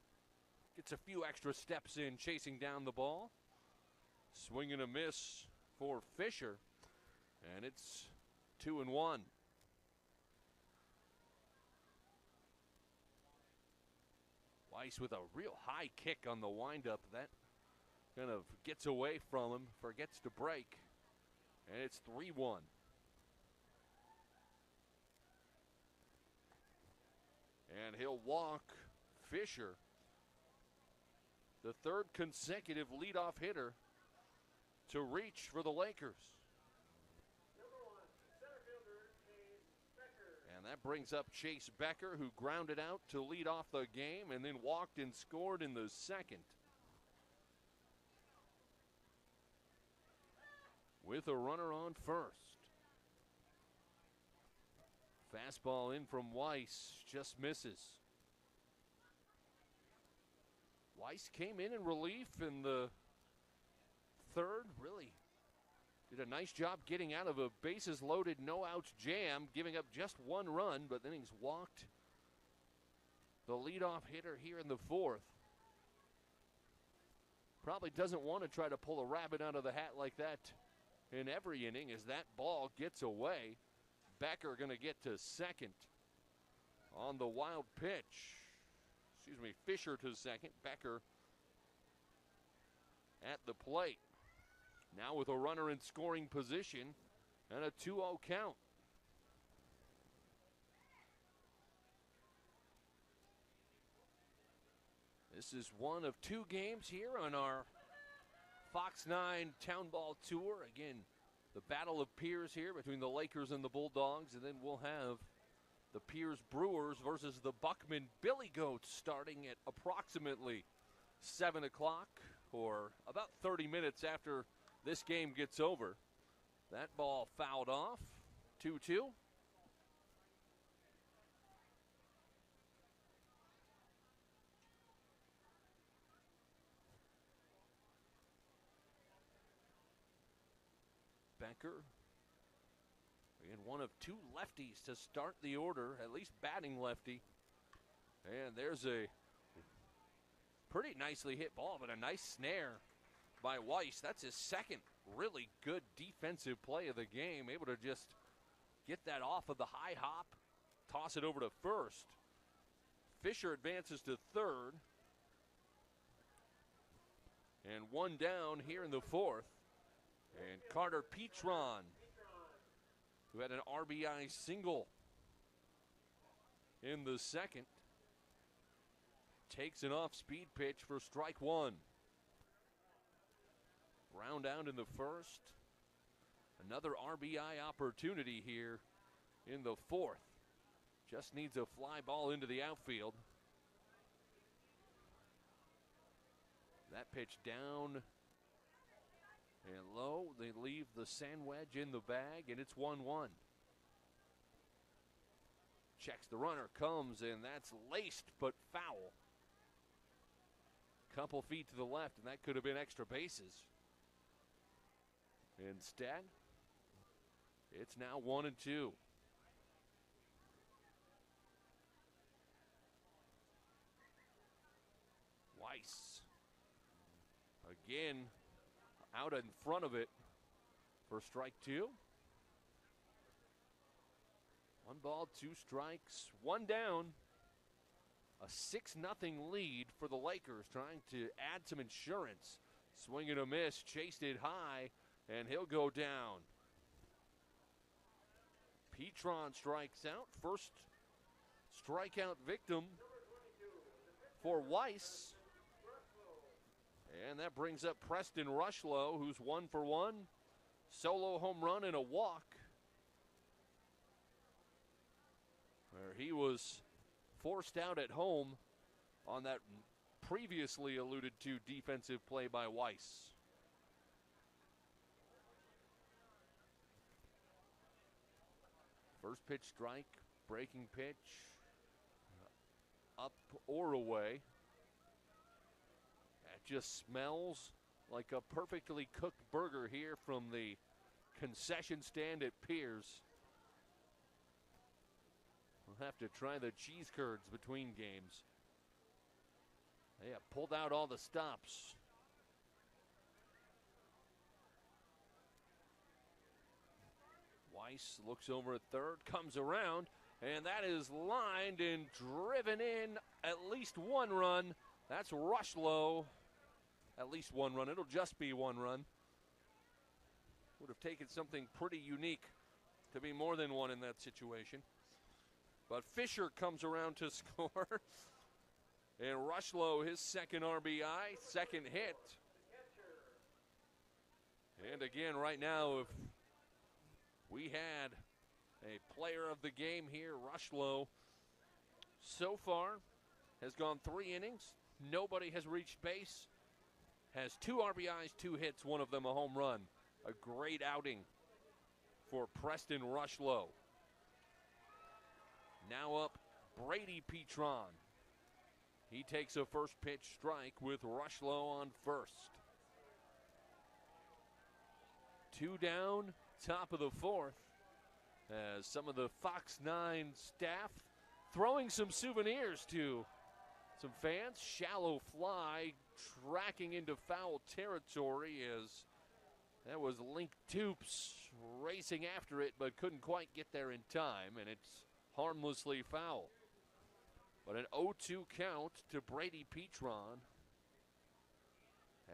S1: gets a few extra steps in chasing down the ball. Swing and a miss for Fisher, and it's 2-1. Weiss with a real high kick on the windup. That kind of gets away from him, forgets to break, and it's 3-1. And he'll walk Fisher, the third consecutive leadoff hitter to reach for the Lakers. And that brings up Chase Becker, who grounded out to lead off the game and then walked and scored in the second. With a runner on first. Fastball in from Weiss, just misses. Weiss came in relief in the third, really did a nice job getting out of a bases loaded, no outs jam, giving up just one run, but then he's walked the leadoff hitter here in the fourth. Probably doesn't want to try to pull a rabbit out of the hat like that in every inning as that ball gets away. Becker going to get to second on the wild pitch. Excuse me, Fisher to second, Becker at the plate. Now with a runner in scoring position and a 2-0 count. This is one of 2 games here on our Fox 9 Town Ball Tour. Again, the Battle of Pierz here between the Lakers and the Bulldogs, and then we'll have the Pierz Brewers versus the Buckman Billy Goats starting at approximately 7 o'clock or about 30 minutes after this game gets over. That ball fouled off, 2-2. Becker, again, one of 2 lefties to start the order, at least batting lefty. And there's a pretty nicely hit ball, but a nice snare by Weiss. That's his second really good defensive play of the game, able to just get that off of the high hop, toss it over to first. Fisher advances to third. And 1 down here in the 4th. And Carter Petron, who had an RBI single in the 2nd, takes an off-speed pitch for strike 1. Ground out in the 1st. Another RBI opportunity here in the 4th. Just needs a fly ball into the outfield. That pitch down and low. They leave the sand wedge in the bag, and it's 1-1. Checks the runner, comes, and that's laced but foul. Couple feet to the left, and that could have been extra bases. Instead, it's now 1-2. Weiss again out in front of it for strike 2. 1 ball, 2 strikes, 1 down. A 6-0 lead for the Lakers, trying to add some insurance. Swing and a miss, chased it high, and he'll go down. Petron strikes out. First strikeout victim for Weiss. And that brings up Preston Rushlow, who's 1 for 1. Solo home run and a walk. Where he was forced out at home on that previously alluded to defensive play by Weiss. First pitch strike, breaking pitch, up or away. That just smells like a perfectly cooked burger here from the concession stand at Pierz. We'll have to try the cheese curds between games. They have pulled out all the stops. Weiss looks over at third, comes around, and that is lined and driven in. At least 1 run. That's Rushlow. At least 1 run. It'll just be 1 run. Would have taken something pretty unique to be more than 1 in that situation. But Fisher comes around to score. And Rushlow, his second RBI, second hit. And again, right now, if we had a player of the game here, Rushlow, so far has gone 3 innings. Nobody has reached base. Has 2 RBIs, 2 hits, one of them a home run. A great outing for Preston Rushlow. Now up, Brady Petron. He takes a first pitch strike with Rushlow on first. 2 down, top of the 4th. As some of the Fox 9 staff throwing some souvenirs to some fans. Shallow fly tracking into foul territory as that was Link Toops racing after it but couldn't quite get there in time, and it's harmlessly foul. But an 0-2 count to Brady Petron.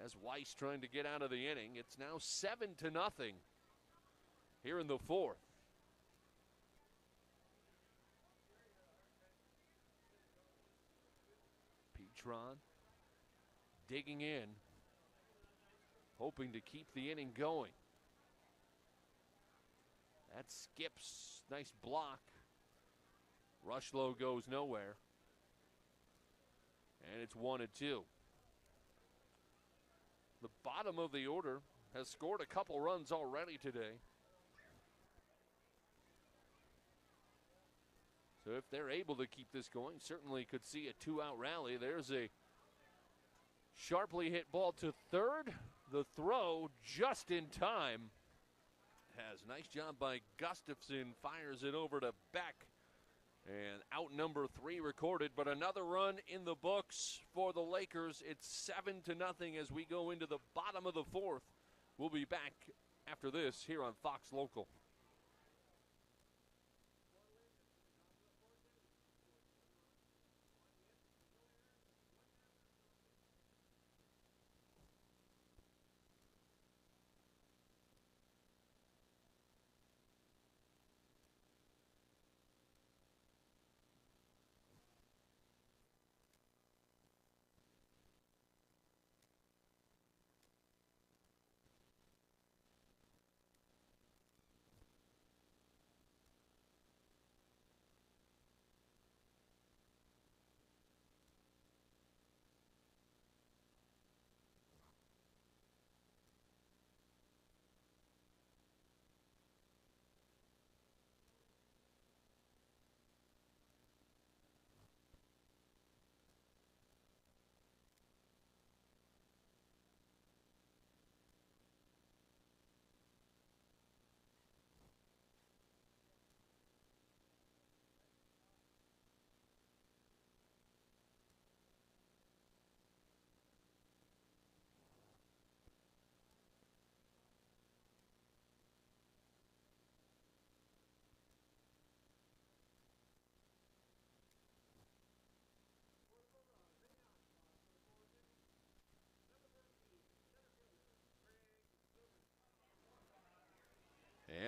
S1: As Weiss trying to get out of the inning. It's now 7-0 here in the fourth. Petron digging in, hoping to keep the inning going. That skips, nice block. Rushlow goes nowhere. And it's 1-2. The bottom of the order has scored a couple runs already today. So if they're able to keep this going, certainly could see a 2-out rally. There's a sharply hit ball to third. The throw just in time. Nice job by Gustafson. Fires it over to Beck. And out number 3 recorded, but another run in the books for the Lakers. It's 7-0 as we go into the bottom of the fourth. We'll be back after this here on Fox Local.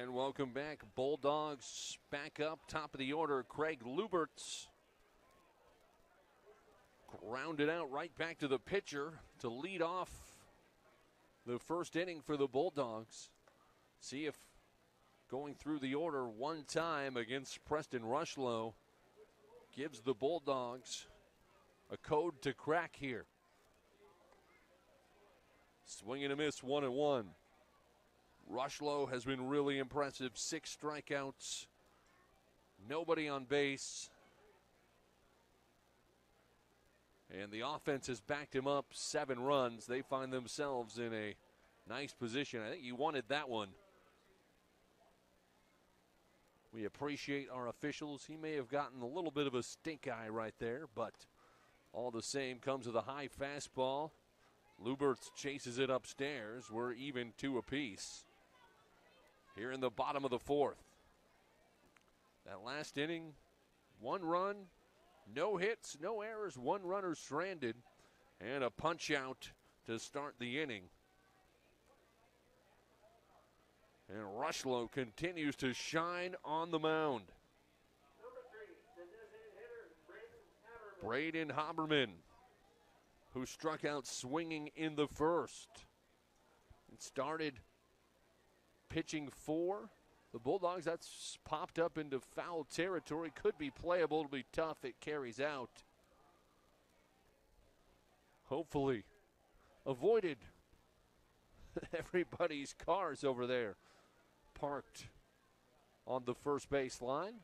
S1: And welcome back. Bulldogs back up, top of the order. Craig Luberts grounded out right back to the pitcher to lead off the first inning for the Bulldogs. See if going through the order one time against Preston Rushlow gives the Bulldogs a code to crack here. Swing and a miss, 1-1. Rushlow has been really impressive. 6 strikeouts, nobody on base. And the offense has backed him up 7 runs. They find themselves in a nice position. I think you wanted that one. We appreciate our officials. He may have gotten a little bit of a stink eye right there, but all the same comes with a high fastball. Luberts chases it upstairs. We're even 2 apiece here in the bottom of the fourth. That last inning, 1 run, no hits, no errors, 1 runner stranded, and a punch out to start the inning. And Rushlow continues to shine on the mound. Braden Haberman, who struck out swinging in the first. It started pitching for the Bulldogs. That's popped up into foul territory. Could be playable. It'll be tough. It carries out. Hopefully avoided everybody's cars over there parked on the first base line.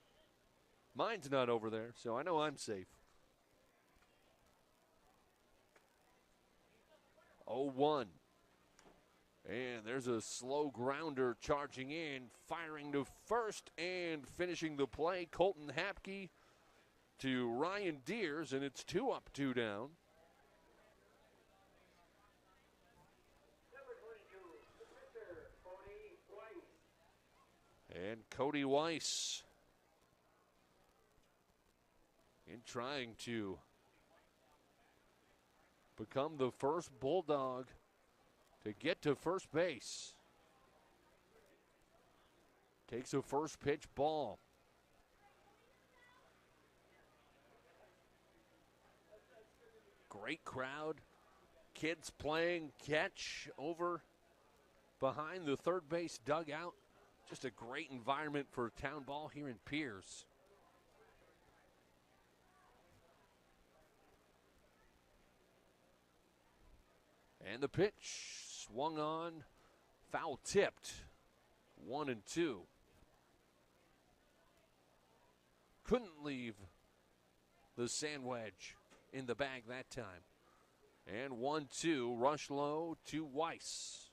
S1: Mine's not over there, so I know I'm safe. 0-1. And there's a slow grounder charging in, firing to first and finishing the play. Colton Hapke to Ryan Deers, and it's 2 up, 2 down. And Cody Weiss in And trying to become the first Bulldog to get to first base. Takes a first pitch ball. Great crowd. Kids playing catch over behind the third base dugout. Just a great environment for town ball here in Pierz. And the pitch swung on, foul tipped. 1-2. Couldn't leave the sand wedge in the bag that time. And 1-2, rush low to Weiss.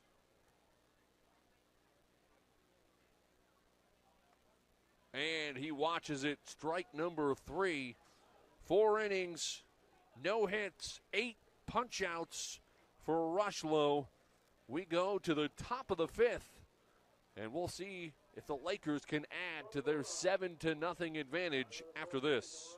S1: And he watches it, strike number 3. 4 innings, no hits, 8 punch-outs for Rushlow. We go to the top of the 5th, and we'll see if the Lakers can add to their 7-0 advantage after this.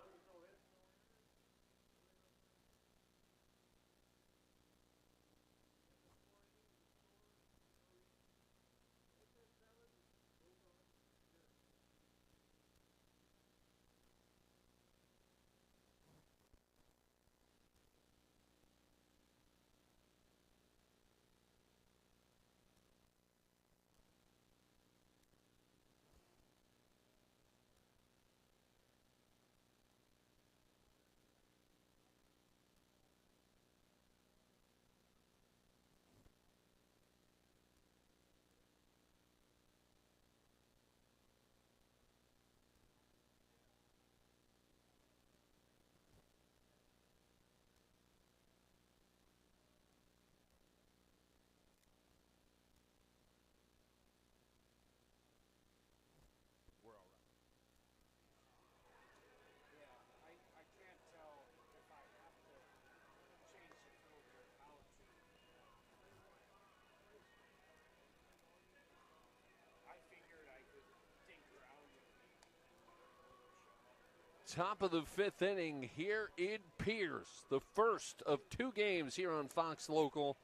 S1: Top of the 5th inning here in Pierz. The first of 2 games here on Fox Local.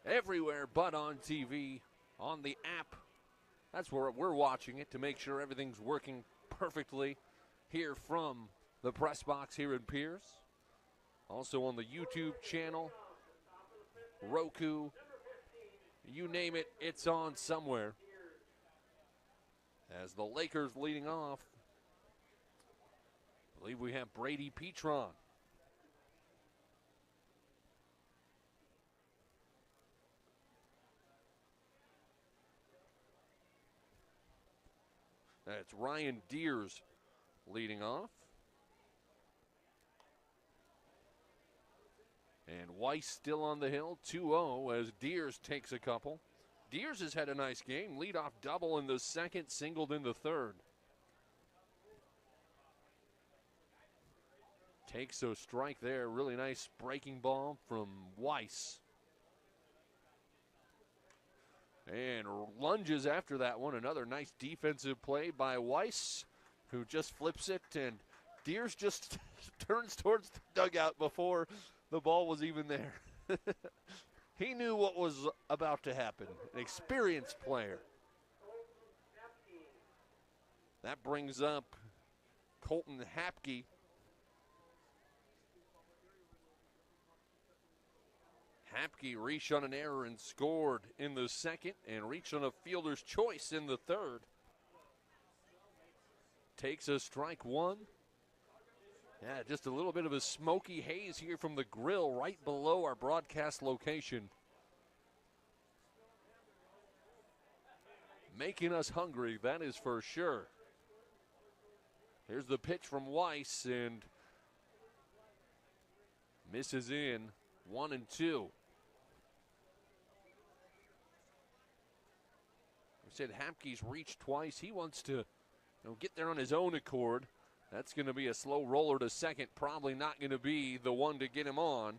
S1: Everywhere but on TV, on the app. That's where we're watching it to make sure everything's working perfectly here from the press box here in Pierz. Also on the YouTube channel, Roku, you name it, it's on somewhere. As the Lakers leading off, I believe we have Brady Petron. That's Ryan Deers leading off. And Weiss still on the hill, 2-0 as Deers takes a couple. Deers has had a nice game. Leadoff double in the second, singled in the third. Takes a strike there. Really nice breaking ball from Weiss. And lunges after that one. Another nice defensive play by Weiss, who just flips it. And Deers just turns towards the dugout before the ball was even there. He knew what was about to happen. An experienced player. That brings up Colton Hapke. Hapke reached on an error and scored in the second, and reached on a fielder's choice in the third. Takes a strike one. Yeah, just a little bit of a smoky haze here from the grill right below our broadcast location. Making us hungry, that is for sure. Here's the pitch from Weiss, and misses in. 1-2. Said Hapke's reached twice. He wants to get there on his own accord. That's going to be a slow roller to second. Probably not going to be the one to get him on.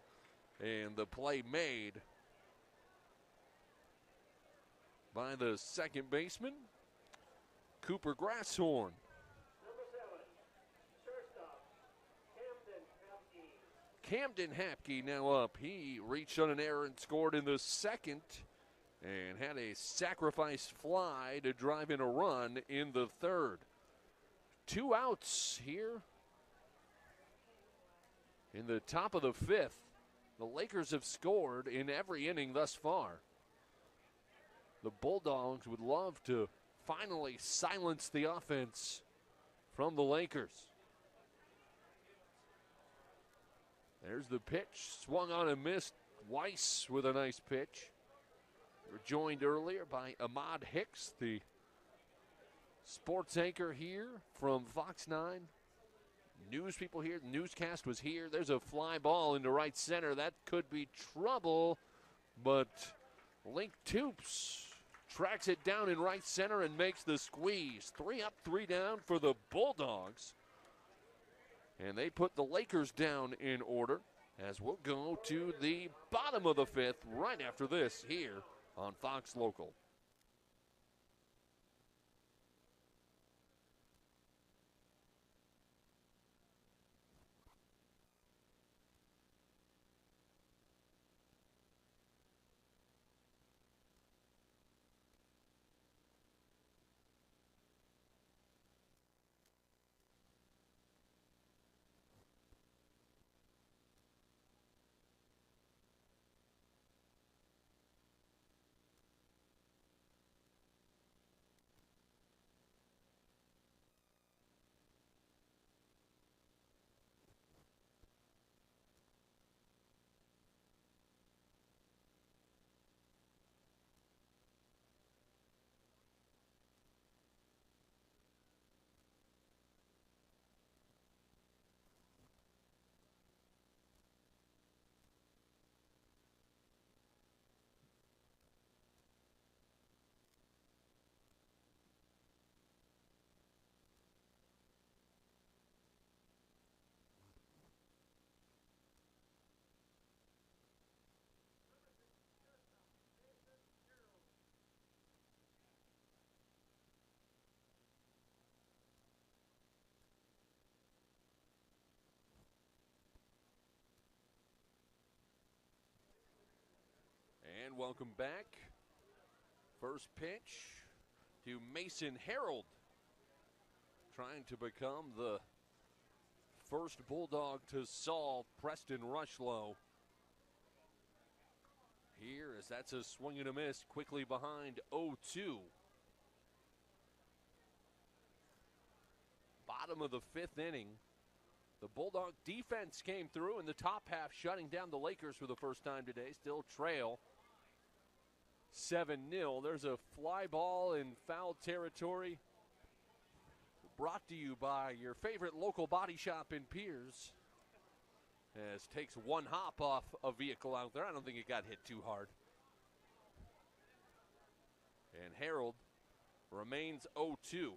S1: And the play made by the second baseman, Cooper Grasshorn. Camden Hapke now up. He reached on an error and scored in the second and had a sacrifice fly to drive in a run in the third. 2 outs here in the top of the fifth. The Lakers have scored in every inning thus far. The Bulldogs would love to finally silence the offense from the Lakers. There's the pitch, swung on and missed. Weiss with a nice pitch. We're joined earlier by Ahmad Hicks, the sports anchor here from Fox 9. News people here, the newscast was here. There's a fly ball into right center. That could be trouble, but Link Toops tracks it down in right center and makes the squeeze. 3 up, 3 down for the Bulldogs. And they put the Lakers down in order as we'll go to the bottom of the fifth right after this here on Fox Local. And welcome back. First pitch to Mason Harold, trying to become the first Bulldog to solve Preston Rushlow. Here, as that's a swing and a miss, quickly behind 0-2. Bottom of the fifth inning. The Bulldog defense came through in the top half, shutting down the Lakers for the first time today. Still trail 7-0. There's a fly ball in foul territory. Brought to you by your favorite local body shop in Pierz. As takes one hop off a vehicle out there. I don't think it got hit too hard. And Harold remains 0-2.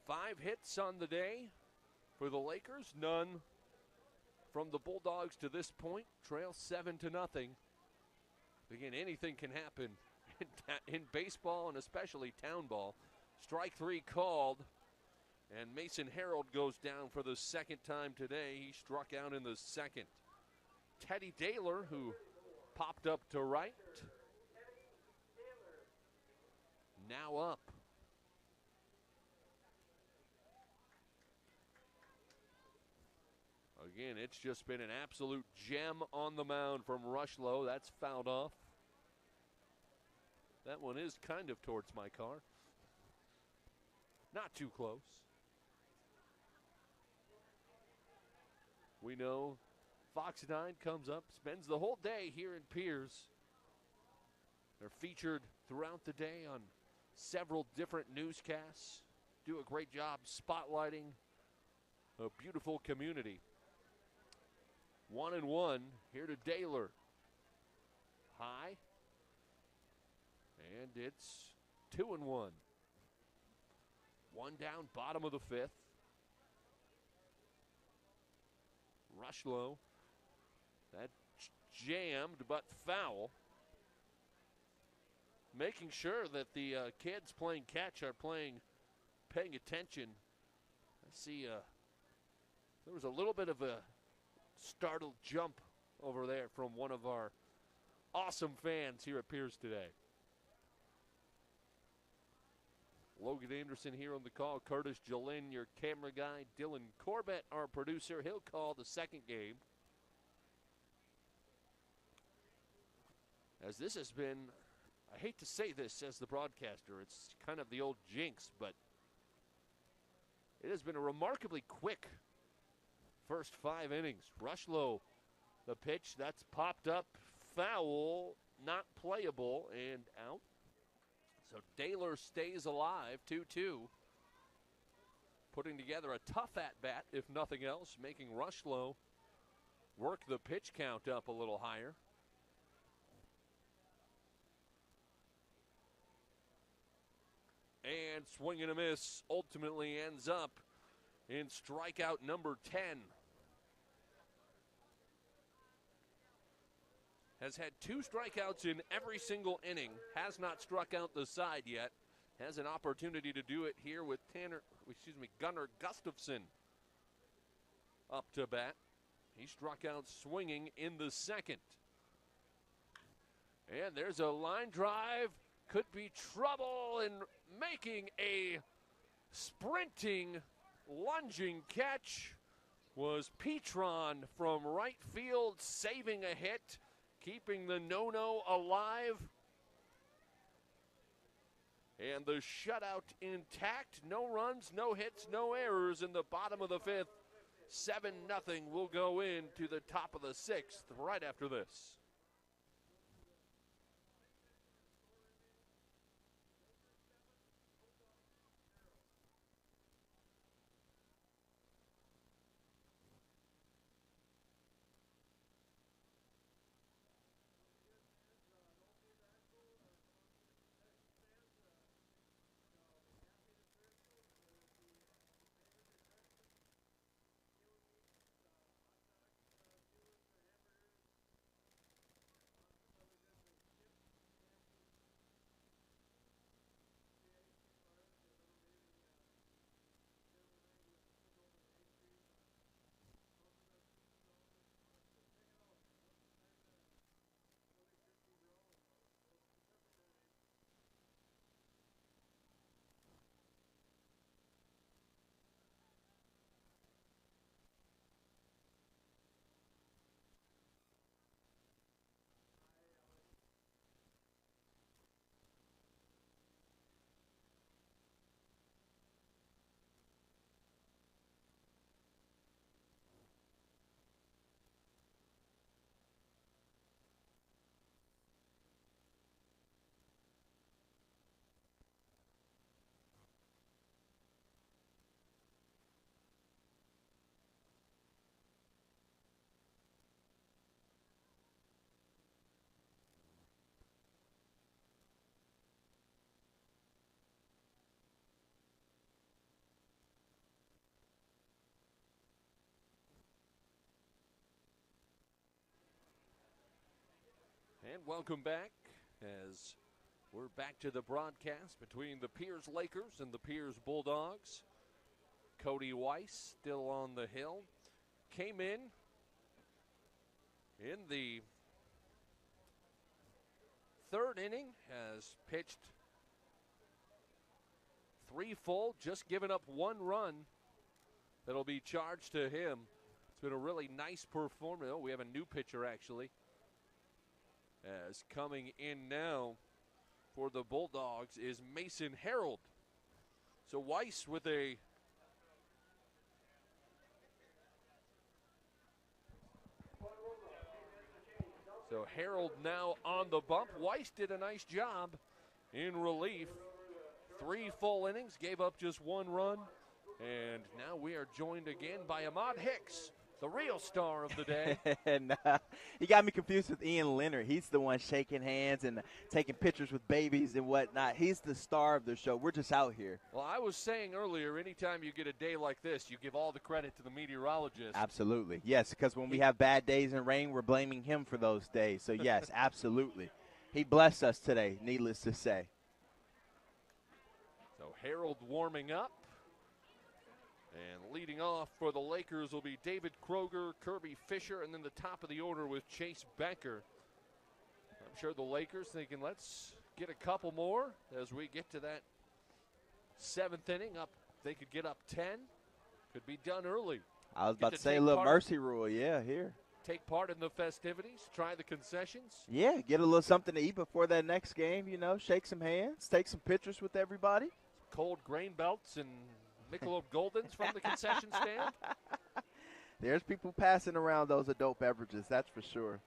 S1: 5 hits on the day for the Lakers. None from the Bulldogs to this point. Trail 7-0. Again, anything can happen in baseball and especially town ball. Strike 3 called, and Mason Harold goes down for the second time today. He struck out in the second. Teddy Daylor, who popped up to right, now up. Again, it's just been an absolute gem on the mound from Rushlow. That's fouled off. That one is kind of towards my car. Not too close. We know Fox 9 comes up, spends the whole day here in Pierz. They're featured throughout the day on several different newscasts. Do a great job spotlighting a beautiful community. 1-1 here to Daylor. High. And it's 2-1. One down, bottom of the fifth. Rushlow. That jammed, but foul. Making sure that the kids playing catch are paying attention. I see there was a little bit of a startled jump over there from one of our awesome fans here at Pierz today. Logan Anderson here on the call. Curtis Jolin, your camera guy. Dylan Corbett, our producer. He'll call the second game. As this has been, I hate to say this as the broadcaster, it's kind of the old jinx, but it has been a remarkably quick first 5 innings. Rushlow, the pitch, that's popped up, foul, not playable, and out. So Daylor stays alive, 2-2. Putting together a tough at-bat, if nothing else, making Rushlow work the pitch count up a little higher. And swing and a miss ultimately ends up in strikeout number 10. Has had 2 strikeouts in every single inning. Has not struck out the side yet. Has an opportunity to do it here with Gunnar Gustafson up to bat. He struck out swinging in the second. And there's a line drive. Could be trouble in making a sprinting, lunging catch was Petron from right field, saving a hit, keeping the no-no alive. And the shutout intact. No runs, no hits, no errors in the bottom of the 5th. 7-0 will go into the top of the 6th right after this. And welcome back as we're back to the broadcast between the Pierz Lakers and the Pierz Bulldogs. Cody Weiss still on the hill. Came in the 3rd inning, has pitched 3 full, just given up 1 run that'll be charged to him. It's been a really nice performance. Oh, we have a new pitcher actually. As coming in now for the Bulldogs is Mason Harold. So Weiss with a So Harold now on the bump. Weiss did a nice job in relief. 3 full innings, gave up just 1 run. And now we are joined again by Ahmad Hicks, the real star of the day.
S2: And he got me confused with Ian Leonard. He's the one shaking hands and taking pictures with babies and whatnot. He's the star of the show. We're just out here.
S1: Well, I was saying earlier, anytime you get a day like this, you give all the credit to the meteorologist.
S2: Absolutely. Yes, because when we have bad days and rain, we're blaming him for those days. So, yes, absolutely. He blessed us today, needless to say.
S1: So Harold warming up. And Leading off for the Lakers will be David Kroger, Kirby Fisher, and then the top of the order with Chase Becker. I'm sure the Lakers thinking, let's get a couple more as we get to that 7th inning. Up, they could get up 10. Could be done early.
S2: I was about to say a little mercy rule, here.
S1: Take part in the festivities, try the concessions.
S2: Yeah, get a little something to eat before that next game, shake some hands, take some pictures with everybody.
S1: Cold grain belts and Michelob Goldens from the concession stand.
S2: There's people passing around those adult beverages, that's for sure.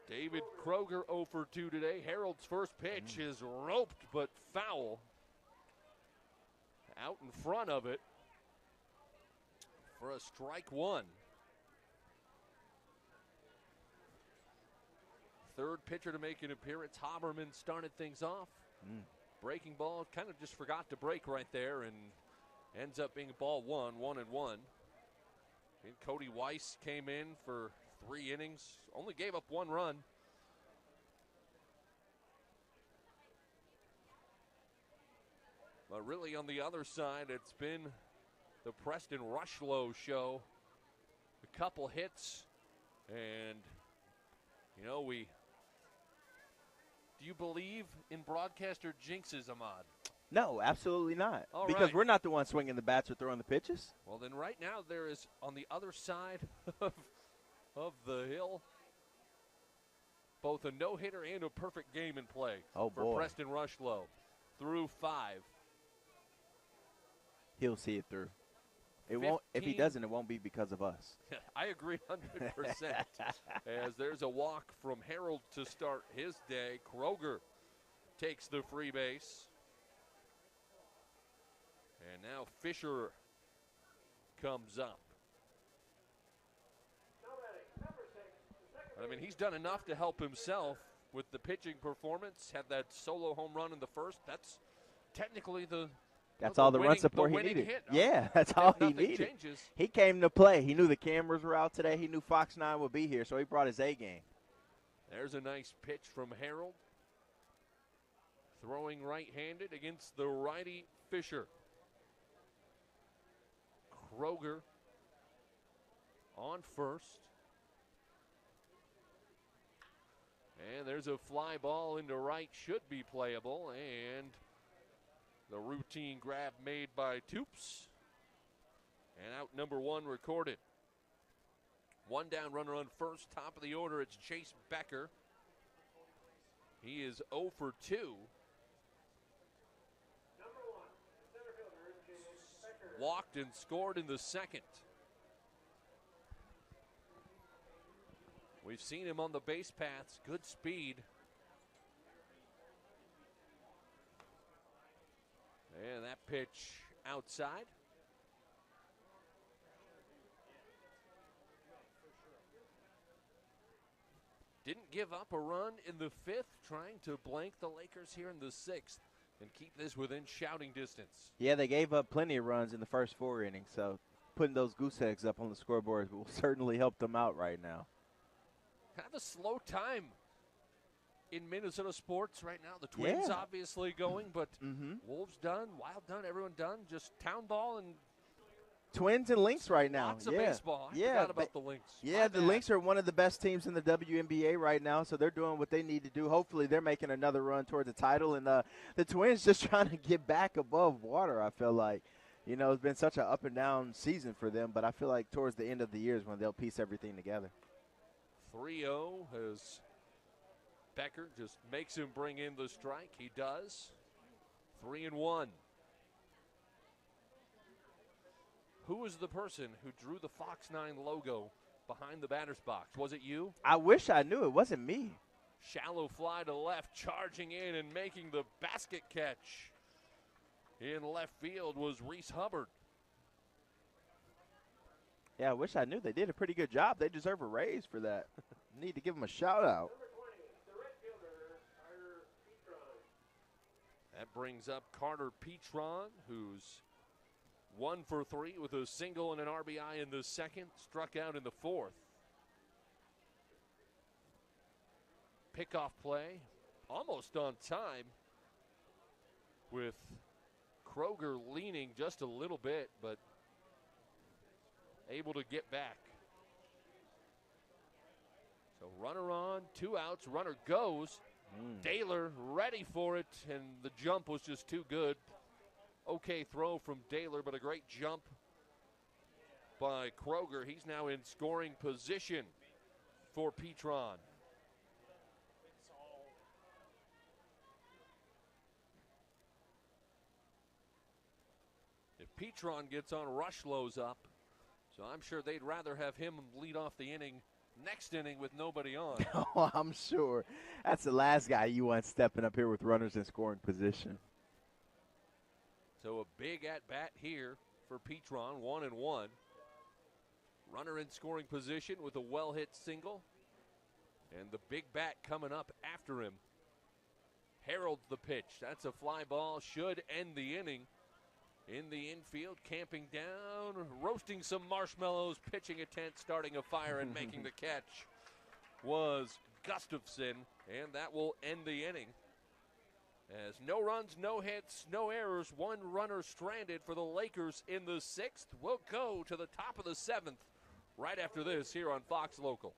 S1: David Kroger 0 for 2 today. Harold's first pitch is roped but foul. Out in front of it for a strike one. Third pitcher to make an appearance. Haberman started things off. Breaking ball, kind of just forgot to break right there and ends up being ball 1-1-1. And Cody Weiss came in for 3 innings, only gave up 1 run. But really on the other side, it's been the Preston Rushlow show. A couple hits, and do you believe in broadcaster jinxes, Ahmad?
S2: No, absolutely not.
S1: All
S2: because
S1: right.
S2: we're not the ones swinging the bats or throwing the pitches.
S1: Well, then right now there is on the other side of the hill both a no-hitter and a perfect game in play for Preston Rushlow through 5.
S2: He'll see it through. It won't. If he doesn't, it won't be because of us.
S1: I agree 100%. As there's a walk from Harold to start his day. Kroger takes the free base. And now Fisher comes up. I mean, he's done enough to help himself with the pitching performance. Had that solo home run in the first. That's technically
S2: That's all the run support he needed. Yeah, that's all he needed.
S1: Changes.
S2: He came to play. He knew the cameras were out today. He knew Fox 9 would be here, so he brought his A game.
S1: There's a nice pitch from Harold. Throwing right-handed against the righty Fisher. Kroger on first. And there's a fly ball into right, should be playable, and the routine grab made by Toops. And out number 1 recorded. 1 down, runner on first. Top of the order, it's Chase Becker. He is 0 for 2. Walked and scored in the second. We've seen him on the base paths. Good speed. And that pitch outside. Didn't give up a run in the 5th, trying to blank the Lakers here in the 6th and keep this within shouting distance.
S2: Yeah, they gave up plenty of runs in the first 4 innings, so putting those goose eggs up on the scoreboard will certainly help them out right now.
S1: Kind of a slow time in Minnesota sports right now. The Twins obviously going, but Wolves done, Wild done, everyone done. Just town ball and
S2: Twins and Lynx right now.
S1: Lots of baseball. I forgot about the Lynx.
S2: Yeah, the Lynx are one of the best teams in the WNBA right now, so they're doing what they need to do. Hopefully they're making another run toward the title, and the Twins just trying to get back above water, I feel like. It's been such an up and down season for them, but I feel like towards the end of the year is when they'll piece everything together.
S1: 3-0 as Becker just makes him bring in the strike. He does. 3-1. Who was the person who drew the Fox 9 logo behind the batter's box? Was it you?
S2: I wish I knew. It wasn't me.
S1: Shallow fly to left, charging in and making the basket catch. In left field was Reese Hubbard.
S2: Yeah, I wish I knew. They did a pretty good job. They deserve a raise for that. Need to give them a shout-out.
S1: That brings up Carter Petron, who's 1 for 3 with a single and an RBI in the second, struck out in the 4th. Pickoff play, almost on time with Kroger leaning just a little bit, but able to get back. So runner on, 2 outs, runner goes. Daylor ready for it, and the jump was just too good. Okay throw from Daylor, but a great jump by Kroger. He's now in scoring position for Petron. If Petron gets on, Rushlow's up. So I'm sure they'd rather have him lead off the inning next inning with nobody on.
S2: Oh, I'm sure. That's the last guy you want stepping up here with runners in scoring position.
S1: So a big at-bat here for Petron, 1-1. Runner in scoring position with a well-hit single. And the big bat coming up after him. Heralds the pitch. That's a fly ball. Should end the inning. In the infield, camping down, roasting some marshmallows, pitching a tent, starting a fire, and making the catch was Gustafson, and that will end the inning. As no runs, no hits, no errors, 1 runner stranded for the Lakers in the 6th. We'll go to the top of the 7th right after this here on Fox Local.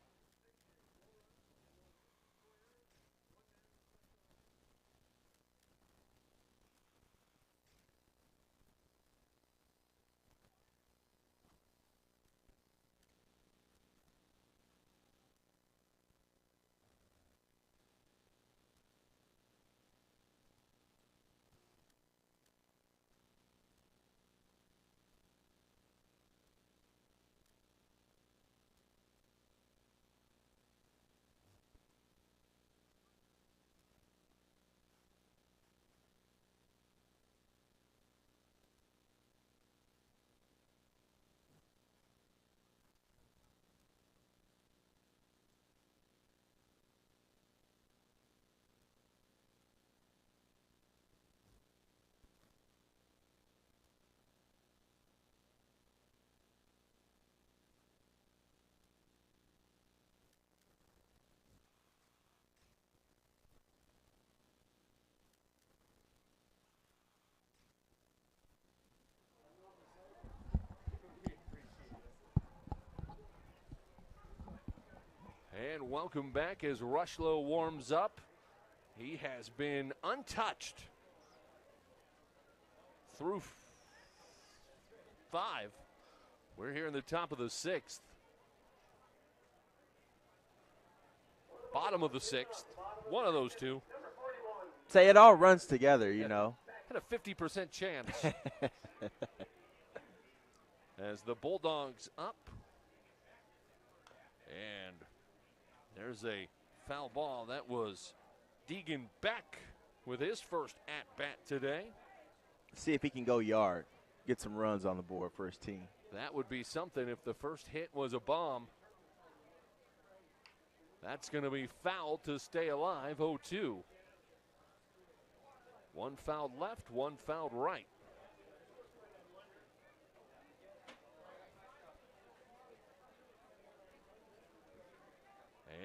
S1: And welcome back as Rushlow warms up. He has been untouched through 5. We're here in the top of the 6th. Bottom of the 6th. One of those two.
S2: Say it all runs together, you know.
S1: Had a 50% chance. As the Bulldogs up. And there's a foul ball. That was Deegan Beck with his first at-bat today.
S2: See if he can go yard, get some runs on the board for his team.
S1: That would be something if the first hit was a bomb. That's going to be fouled to stay alive, 0-2. 1 fouled left, 1 fouled right.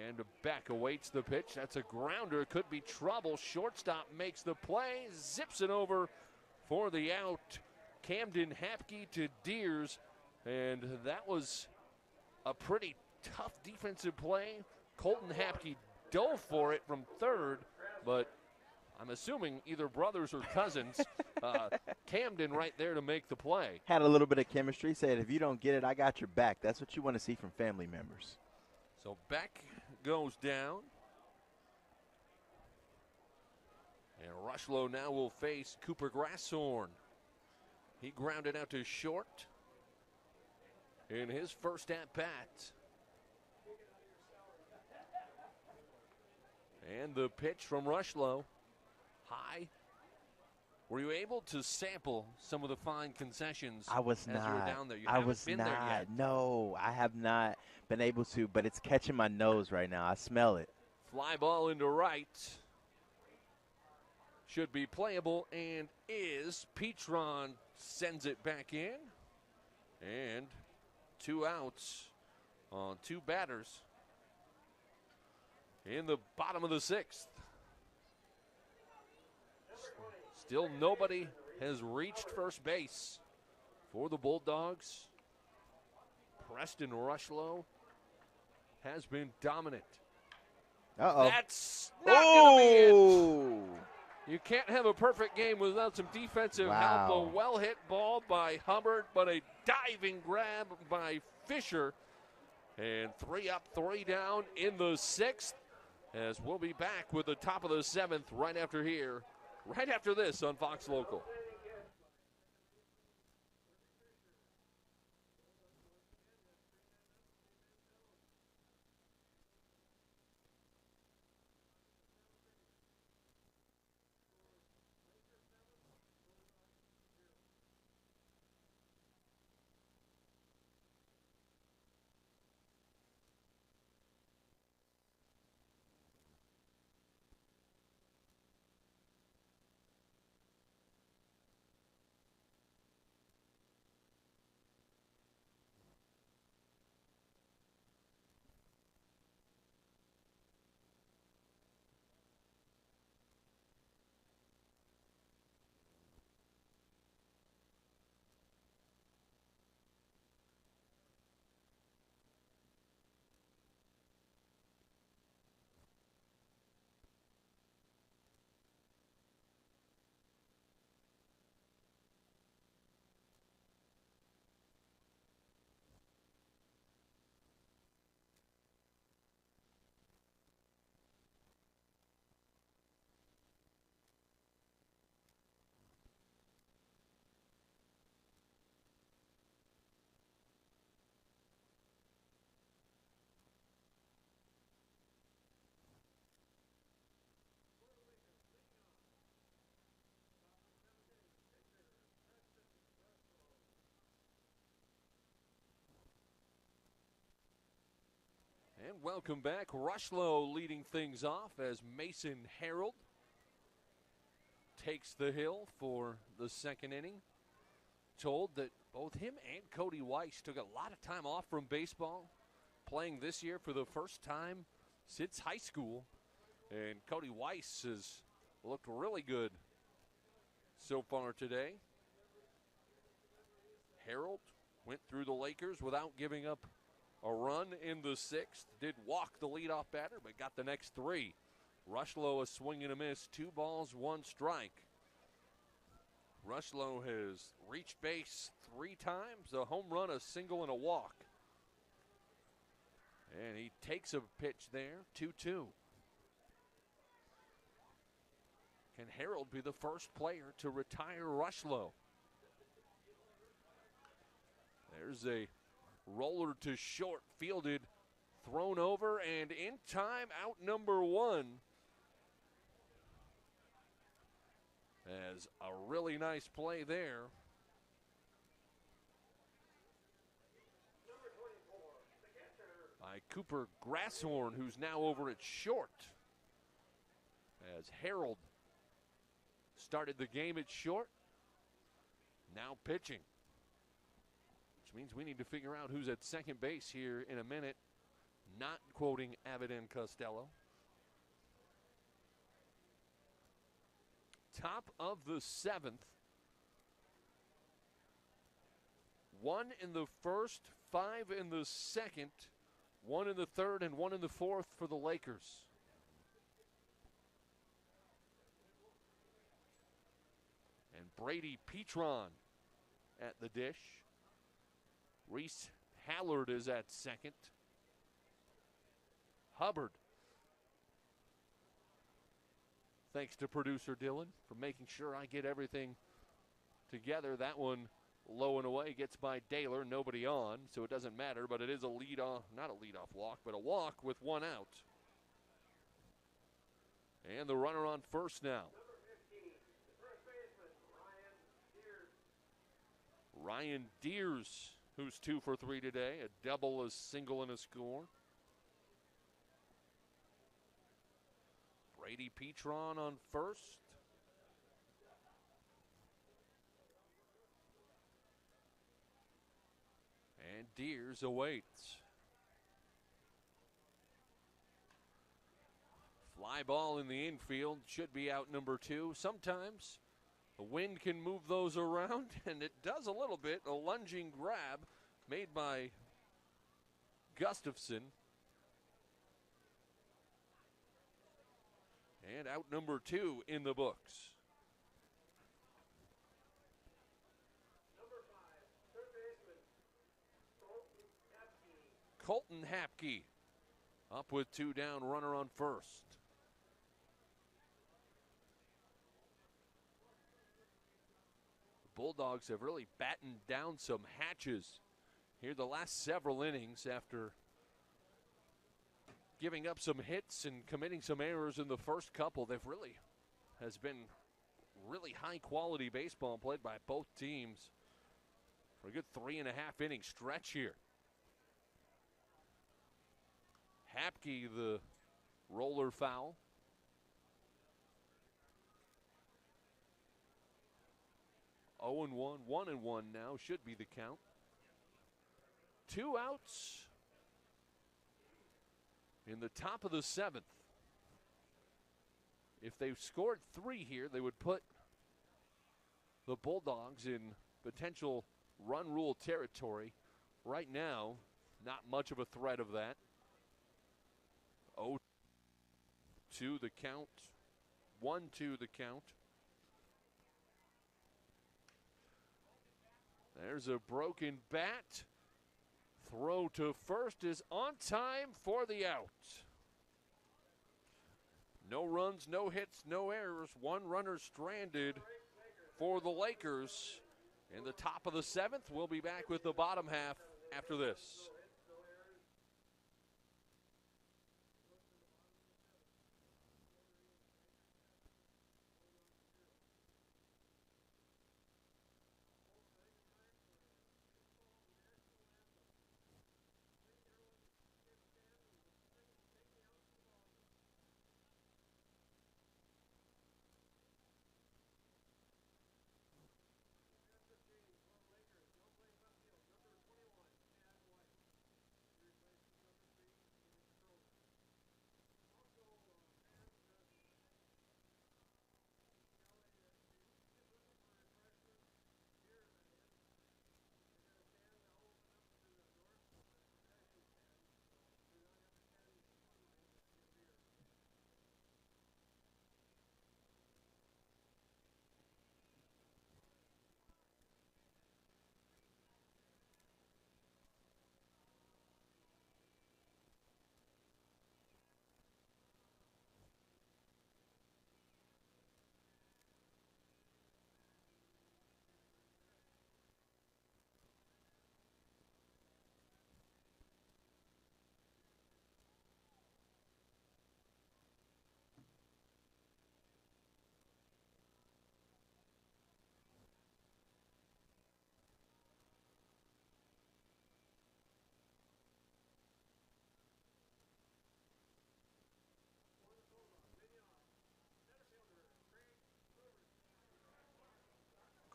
S1: And Beck awaits the pitch. That's a grounder. Could be trouble. Shortstop makes the play. Zips it over for the out. Camden Hapke to Deers. And that was a pretty tough defensive play. Colton Hapke dove for it from third, but I'm assuming either brothers or cousins. Camden right there to make the play.
S2: Had a little bit of chemistry. Said, if you don't get it, I got your back. That's what you want to see from family members.
S1: So Beck goes down. And Rushlow now will face Cooper Grasshorn. He grounded out to short in his first at-bat. And the pitch from Rushlow. High. Were you able to sample some of the fine concessions?
S2: I was
S1: as
S2: not.
S1: you were down there? You
S2: I
S1: haven't
S2: was
S1: been
S2: not.
S1: there yet.
S2: No, I have not been able to, but it's catching my nose right now. I smell it.
S1: Fly ball into right. Should be playable and is. Petron sends it back in. And 2 outs on 2 batters in the bottom of the 6th. Still nobody has reached first base for the Bulldogs. Preston Rushlow has been dominant.
S2: Uh-oh.
S1: That's not going to be it.
S2: Oh!
S1: You can't have a perfect game without some defensive
S2: Wow.
S1: help. A well-hit ball by Hubbard, but a diving grab by Fisher. And 3 up, 3 down in the 6th, as we'll be back with the top of the 7th right after this on Fox Local. And welcome back. Rushlow leading things off as Mason Harold takes the hill for the second inning. Told that both him and Cody Weiss took a lot of time off from baseball, playing this year for the first time since high school. And Cody Weiss has looked really good so far today. Harold went through the Lakers without giving up a run in the 6th. Did walk the leadoff batter, but got the next 3. Rushlow a swing and a miss. 2 balls, 1 strike. Rushlow has reached base 3 times, a home run, a single, and a walk. And he takes a pitch there, 2-2. Can Harold be the first player to retire Rushlow? There's a roller to short, fielded, thrown over, and in time, out number 1. As a really nice play there. By Cooper Grasshorn, who's now over at short. As Harold started the game at short, now pitching. Which means we need to figure out who's at second base here in a minute. Not quoting Abbott and Costello. Top of the 7th. 1 in the first, 5 in the second, 1 in the third, and 1 in the fourth for the Lakers. And Brady Petron at the dish. Reese Hallard is at second. Hubbard. Thanks to producer Dylan for making sure I get everything together. That one low and away gets by Daylor, nobody on, so it doesn't matter, but it is a lead-off, not a lead-off walk, but a walk with 1 out. And the runner on first now. Ryan Deers, who's 2 for 3 today, a double, a single, and a score. Brady Petron on first. And Deers awaits. Fly ball in the infield, should be out number 2. Sometimes The wind can move those around, and it does a little bit. A lunging grab made by Gustafson. And out number 2 in the books. Colton Hapke up with 2 down, runner on first. The Bulldogs have really battened down some hatches here the last several innings after giving up some hits and committing some errors in the first couple. Has been really high quality baseball played by both teams for a good 3.5 inning stretch here. Hapke, the roller foul. Oh and 1, 1 and 1 now should be the count. 2 outs in the top of the 7th. If they've scored 3 here, they would put the Bulldogs in potential run rule territory. Right now, not much of a threat of that. 0-2 the count. 1-2 the count. There's a broken bat. Throw to first is on time for the out. No runs, no hits, no errors. 1 runner stranded for the Lakers. In the top of the 7th, we'll be back with the bottom half after this.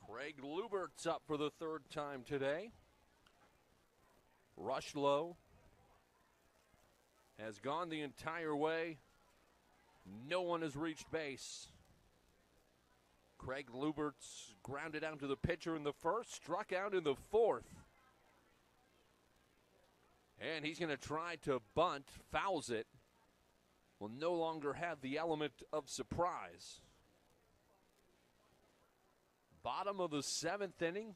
S1: Craig Lubert's up for the 3rd time today. Rushlow has gone the entire way. No one has reached base. Craig Lubert's grounded out to the pitcher in the 1st, struck out in the 4th. And he's going to try to bunt, fouls it. Will no longer have the element of surprise. Bottom of the 7th inning.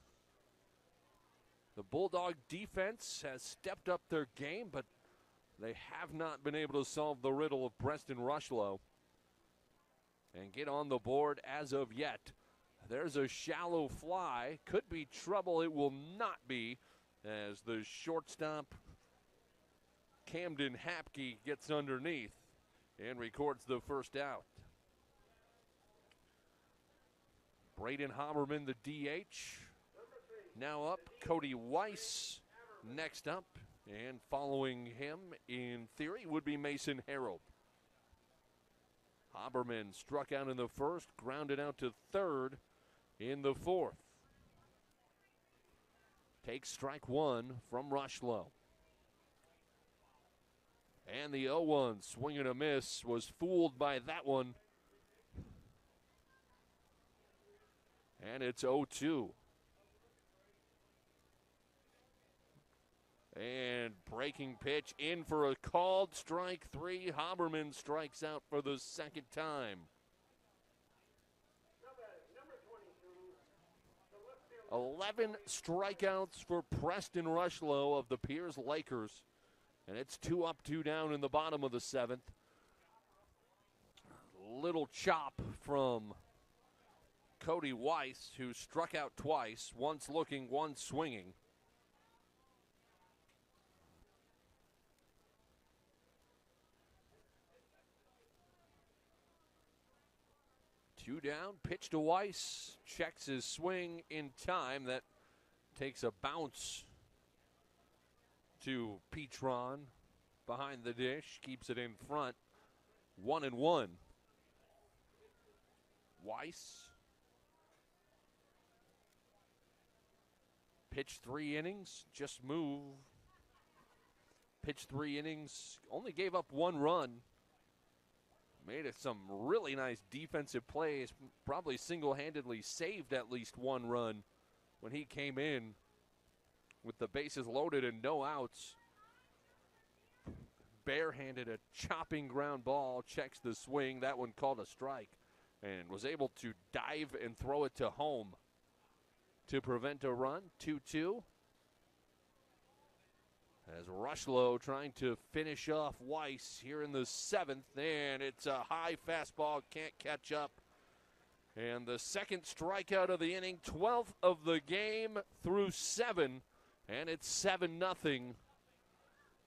S1: The Bulldog defense has stepped up their game, but they have not been able to solve the riddle of Preston Rushlow and get on the board as of yet. There's a shallow fly. Could be trouble. It will not be, as the shortstop Camden Hapke gets underneath and records the first out. Braden Haberman, the DH, now up. Cody Weiss next up. And following him, in theory, would be Mason Harold. Haberman struck out in the 1st, grounded out to 3rd in the 4th. Takes strike 1 from Rushlow. And the 0-1 swing and a miss, was fooled by that one. And it's 0-2. And breaking pitch in for a called strike 3. Haberman strikes out for the second time. 11 strikeouts for Preston Rushlow of the Pierz Lakers. And it's 2 up, 2 down in the bottom of the 7th. Little chop from Cody Weiss, who struck out twice, once looking, once swinging. Two down, pitch to Weiss, checks his swing in time. That takes a bounce to Petron behind the dish, keeps it in front. 1-1. Weiss pitched 3 innings, just moved. Pitched 3 innings, only gave up 1 run. Made it some really nice defensive plays. Probably single-handedly saved at least 1 run when he came in with the bases loaded and no outs. Barehanded a chopping ground ball, checks the swing. That one called a strike and was able to dive and throw it to home to prevent a run. 2-2. As Rushlow trying to finish off Weiss here in the 7th, and it's a high fastball, can't catch up. And the second strikeout of the inning, 12th of the game through 7, and it's 7-0.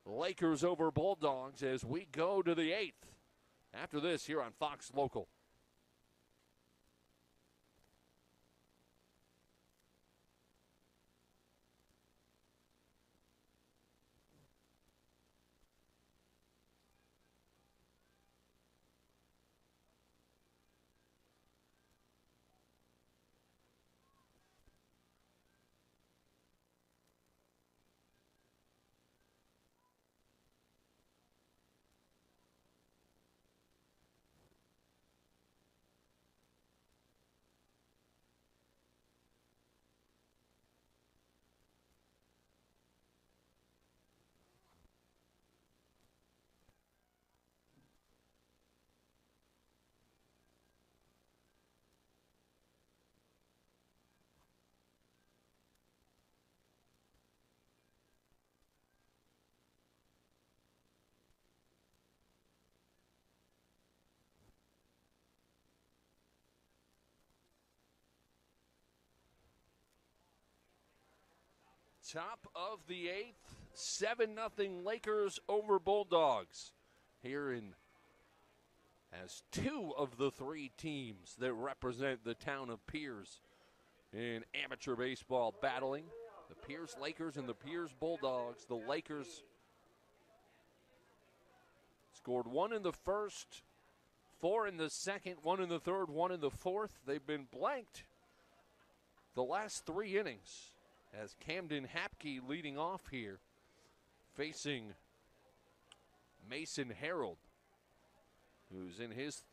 S1: Lakers over Bulldogs as we go to the 8th. After this here on Fox Local. Top of the 8th, 7-0 Lakers over Bulldogs. Here in as 2 of the 3 teams that represent the town of Pierz in amateur baseball battling. The Pierz Lakers and the Pierz Bulldogs. The Lakers scored 1 in the first, 4 in the second, 1 in the third, 1 in the fourth. They've been blanked the last 3 innings. As Camden Hapke leading off here, facing Mason Harold, who's in his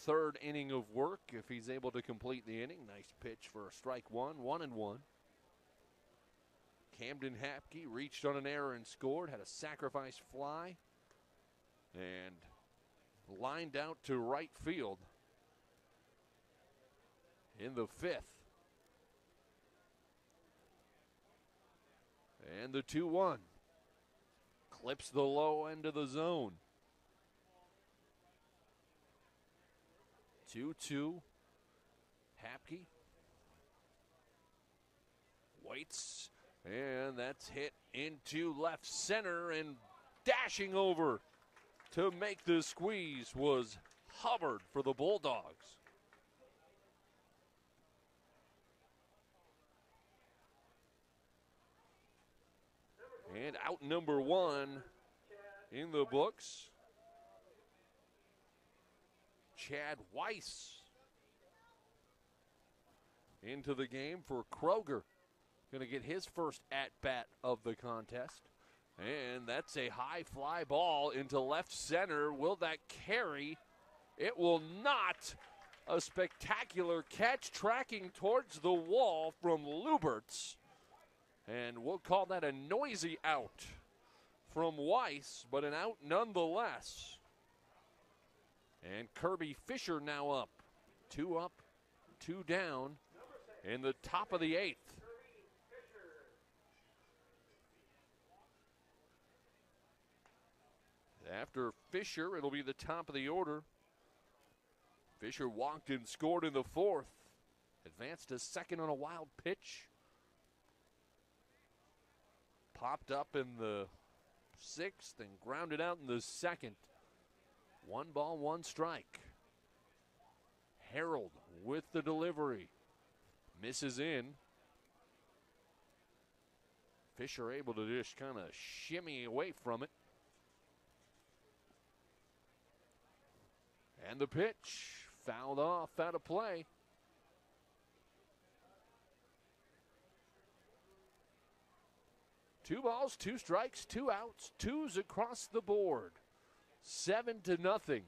S1: 3rd inning of work if he's able to complete the inning. Nice pitch for a strike 1, 1-1. Camden Hapke reached on an error and scored, had a sacrifice fly, and lined out to right field in the 5th. And the 2-1 clips the low end of the zone. 2-2. Hapke waits, and that's hit into left center, and dashing over to make the squeeze was Hubbard for the Bulldogs. And out number 1 in the books, Chad Weiss into the game for Kroger. Going to get his first at-bat of the contest. And that's a high fly ball into left center. Will that carry? It will not. A spectacular catch tracking towards the wall from Luberts. And we'll call that a noisy out from Weiss, but an out nonetheless. And Kirby Fisher now up. 2 up, 2 down in the top of the 8th. After Fisher, it'll be the top of the order. Fisher walked and scored in the 4th. Advanced to second on a wild pitch. Popped up in the 6th and grounded out in the 2nd. 1 ball, 1 strike. Harold with the delivery. Misses in. Fisher able to just kind of shimmy away from it. And the pitch fouled off out of play. Two balls, 2 strikes, 2 outs, 2s across the board. 7-0.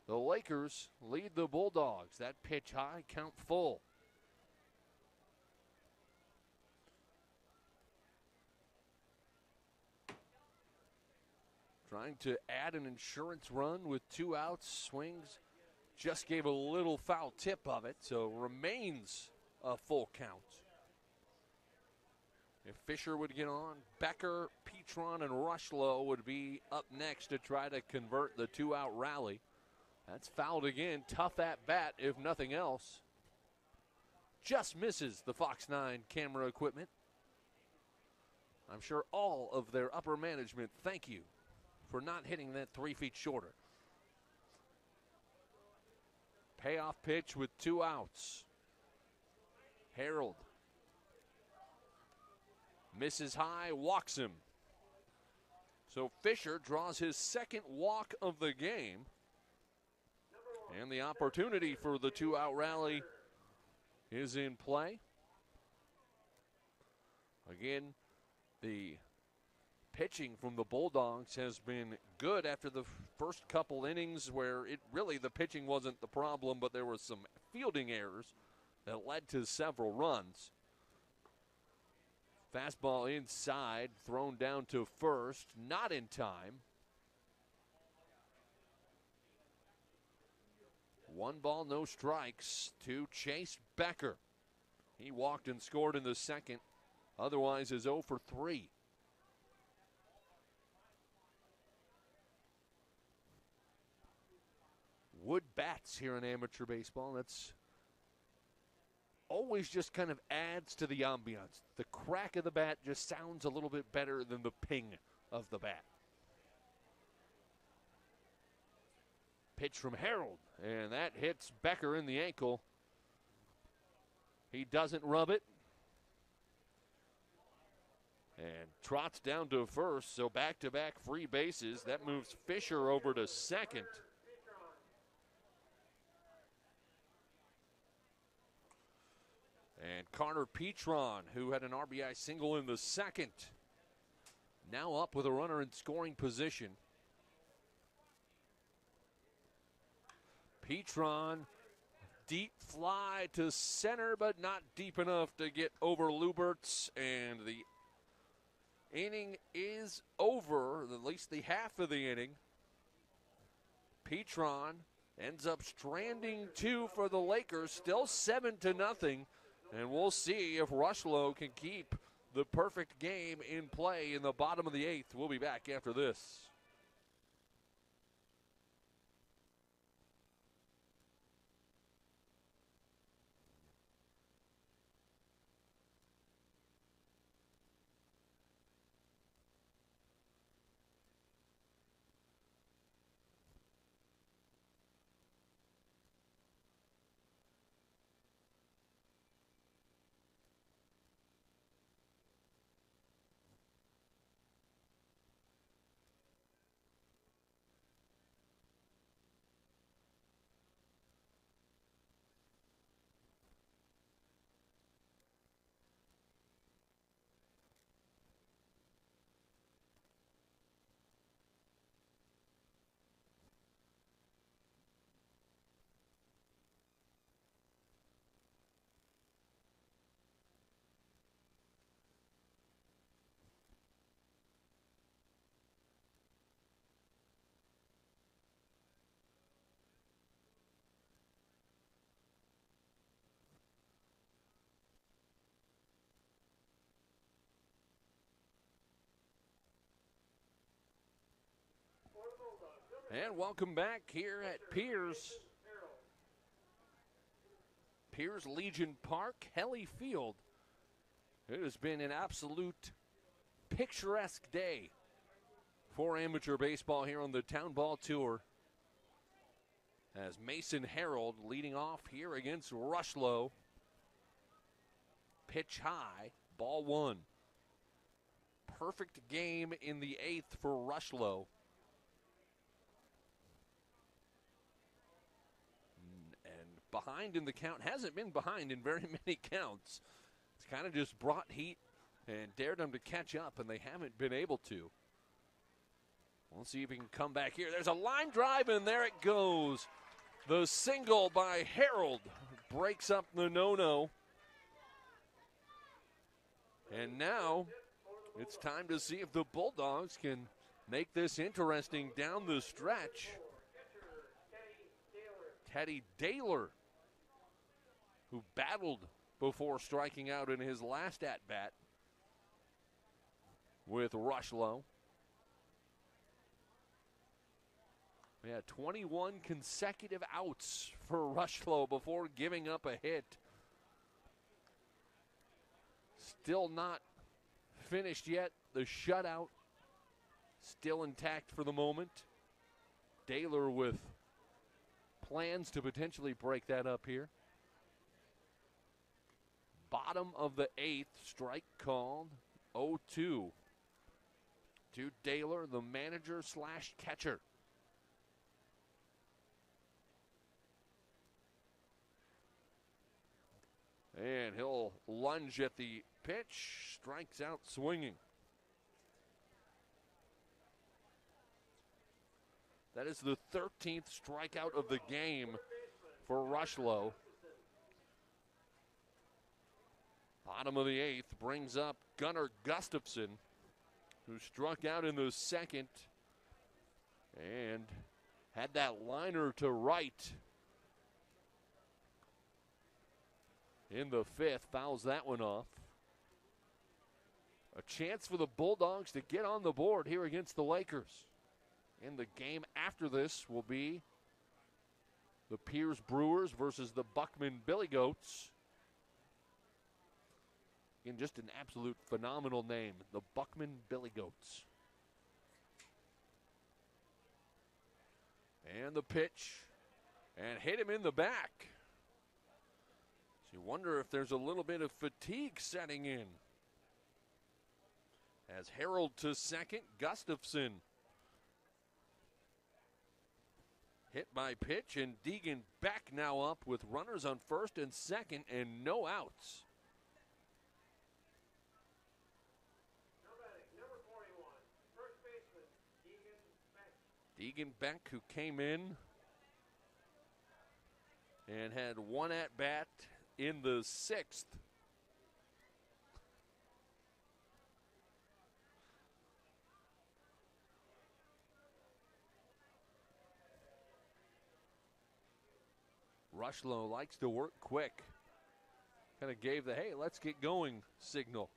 S1: The Lakers lead the Bulldogs. That pitch high, count full. Trying to add an insurance run with 2 outs. Swings. Just gave a little foul tip of it, so remains a full count. If Fisher would get on, Becker, Petron, and Rushlow would be up next to try to convert the 2-out rally. That's fouled again. Tough at bat, if nothing else. Just misses the Fox 9 camera equipment. I'm sure all of their upper management thank you for not hitting that 3 feet shorter. Payoff pitch with 2 outs. Harold misses high, walks him. So Fisher draws his 2nd walk of the game. And the opportunity for the 2-out rally is in play. Again, the pitching from the Bulldogs has been good after the first couple innings where the pitching wasn't the problem, but there were some fielding errors that led to several runs. Fastball inside, thrown down to first, not in time. 1 ball, no strikes to Chase Becker. He walked and scored in the 2nd. Otherwise is 0 for 3. Wood bats here in amateur baseball. That's always just kind of adds to the ambiance. The crack of the bat just sounds a little bit better than the ping of the bat. Pitch from Harold, and that hits Becker in the ankle. He doesn't rub it. And trots down to first, so back-to-back free bases. That moves Fisher over to second. And Carter Petron, who had an RBI single in the 2nd, now up with a runner in scoring position. Petron, deep fly to center, but not deep enough to get over Luberts, and the inning is over, at least the half of the inning. Petron ends up stranding 2 for the Lakers, still 7-0, and we'll see if Rushlow can keep the perfect game in play in the bottom of the 8th. We'll be back after this. And welcome back here at Pierz Legion Park, Helly Field. It has been an absolute picturesque day for amateur baseball here on the Town Ball Tour. As Mason Harold leading off here against Rushlow. Pitch high, ball one. Perfect game in the 8th for Rushlow. And behind in the count, hasn't been behind in very many counts. It's kind of just brought heat and dared them to catch up, and they haven't been able to. We'll see if he can come back here. There's a line drive, and there it goes. The single by Harold breaks up the no-no. And now it's time to see if the Bulldogs can make this interesting down the stretch. Teddy Daler, who battled before striking out in his last at-bat with Rushlow. We had 21 consecutive outs for Rushlow before giving up a hit. Still not finished yet. The shutout still intact for the moment. Daler with plans to potentially break that up here. Bottom of the 8th, strike called, 0-2 to Daler, the manager / catcher. And he'll lunge at the pitch, strikes out swinging. That is the 13th strikeout of the game for Rushlow. Bottom of the 8th brings up Gunnar Gustafson, who struck out in the 2nd and had that liner to right. In the 5th, fouls that one off. A chance for the Bulldogs to get on the board here against the Lakers. And the game after this will be the Pierz Brewers versus the Buckman Billy Goats. In just an absolute phenomenal name, the Buckman Billy Goats. And the pitch, and hit him in the back. You wonder if there's a little bit of fatigue setting in. As Harold to second, Gustafson hit by pitch, and Deegan back now up with runners on first and second and no outs.
S3: Number 41, first baseman,
S1: Deegan Beck, who came in and had one at bat in the 6th. Rushlow likes to work quick. Kind of gave the, hey, let's get going signal.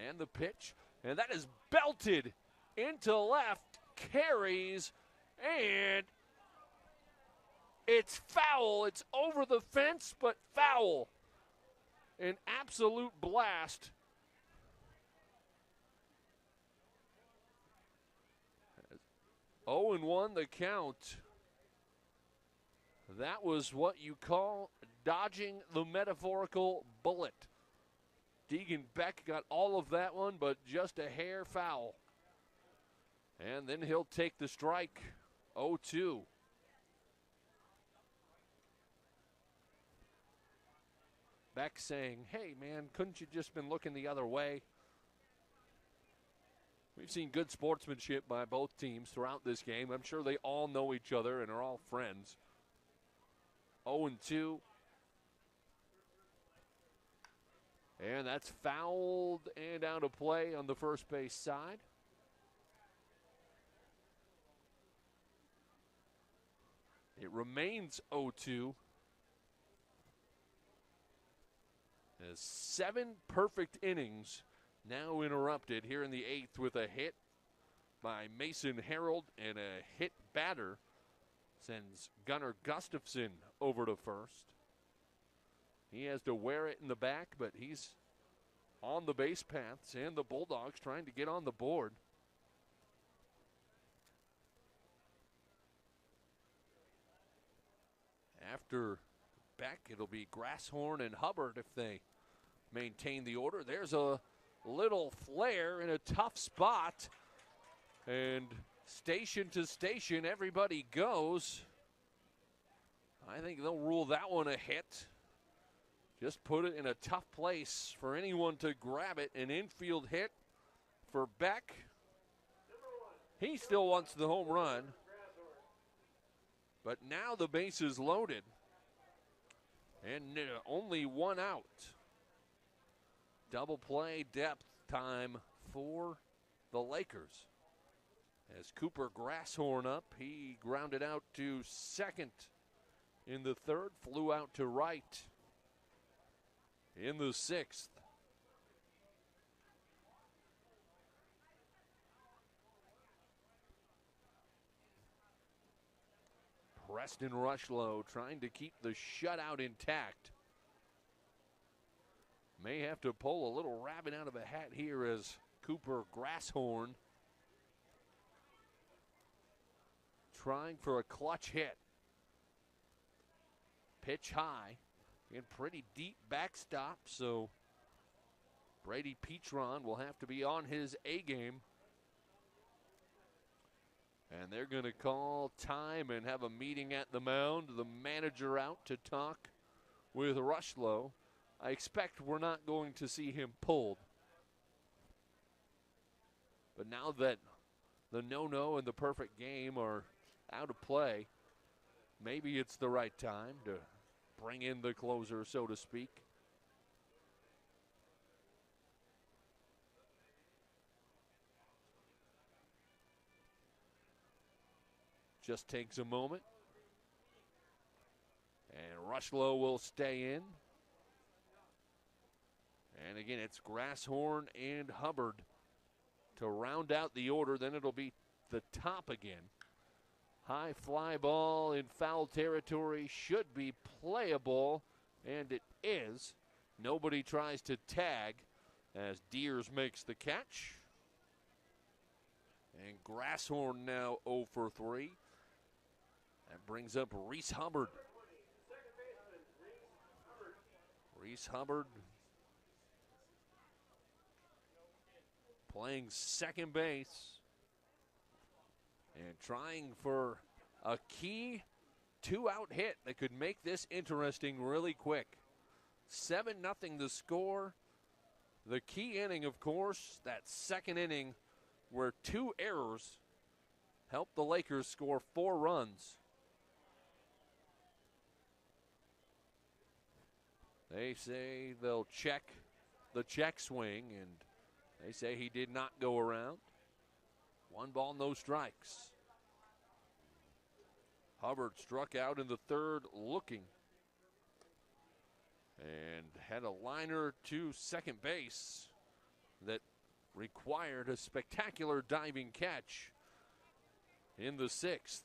S1: And the pitch, and that is belted into left, carries, and it's foul. It's over the fence, but foul. An absolute blast. 0-1 the count. That was what you call dodging the metaphorical bullet. Deegan Beck got all of that one, but just a hair foul. And then he'll take the strike, 0-2. Beck saying, hey, man, couldn't you just been looking the other way? We've seen good sportsmanship by both teams throughout this game. I'm sure they all know each other and are all friends. 0-2. And that's fouled and out of play on the first base side. It remains 0-2. As 7 perfect innings now interrupted here in the 8th with a hit by Mason Harold, and a hit batter sends Gunnar Gustafson over to first. He has to wear it in the back, but he's on the base paths, and the Bulldogs trying to get on the board. After Beck, it'll be Grasshorn and Hubbard if they maintain the order. There's a little flare in a tough spot. And station to station, everybody goes. I think they'll rule that one a hit. Just put it in a tough place for anyone to grab it. An infield hit for Beck. He still wants the home run. But now the base is loaded. And only one out. Double play depth time for the Lakers. As Cooper Grasshorn up, he grounded out to second in the third, flew out to right in the sixth. Preston Rushlow trying to keep the shutout intact. May have to pull a little rabbit out of a hat here as Cooper Grasshorn trying for a clutch hit. Pitch high and pretty deep backstop, so Brady Petron will have to be on his A game. And they're going to call time and have a meeting at the mound. The manager out to talk with Rushlow. I expect we're not going to see him pulled. But now that the no-no and the perfect game are out of play, maybe it's the right time to bring in the closer, so to speak. Just takes a moment. And Rushlow will stay in. And again, it's Grasshorn and Hubbard to round out the order. Then it'll be the top again. High fly ball in foul territory, should be playable, and it is. Nobody tries to tag as Deers makes the catch. And Grasshorn now 0 for 3. That brings up Reese Hubbard. Reese Hubbard playing second base and trying for a key 2-out hit that could make this interesting really quick. 7-0 the score. The key inning, of course, that second inning where 2 errors helped the Lakers score 4 runs. They say they'll check the check swing, and they say he did not go around. 1 ball, no strikes. Hubbard struck out in the third looking and had a liner to second base that required a spectacular diving catch in the sixth.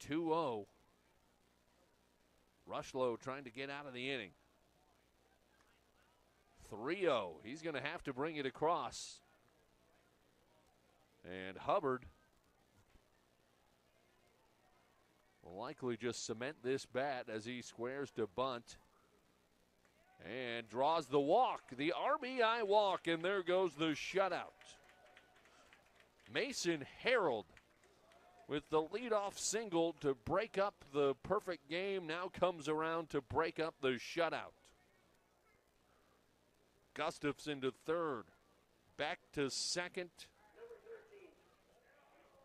S1: 2-0. Rushlow trying to get out of the inning. 3-0. He's going to have to bring it across. And Hubbard will likely just cement this bat as he squares to bunt and draws the walk, the RBI walk, and there goes the shutout. Mason Harold with the leadoff single to break up the perfect game, now comes around to break up the shutout. Gustafson to third, back to second,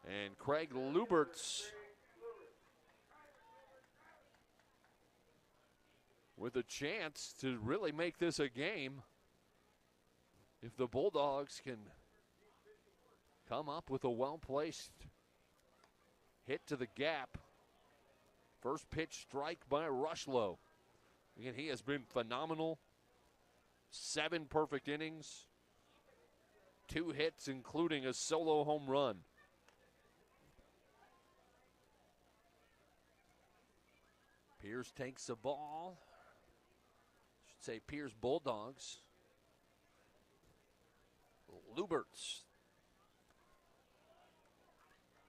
S1: and Craig Luberts with a chance to really make this a game if the Bulldogs can come up with a well-placed hit to the gap. First pitch strike by Rushlow. Again, he has been phenomenal. 7 perfect innings, 2 hits, including a solo home run. Pierz takes the ball. Should say Pierz Bulldogs. Luberts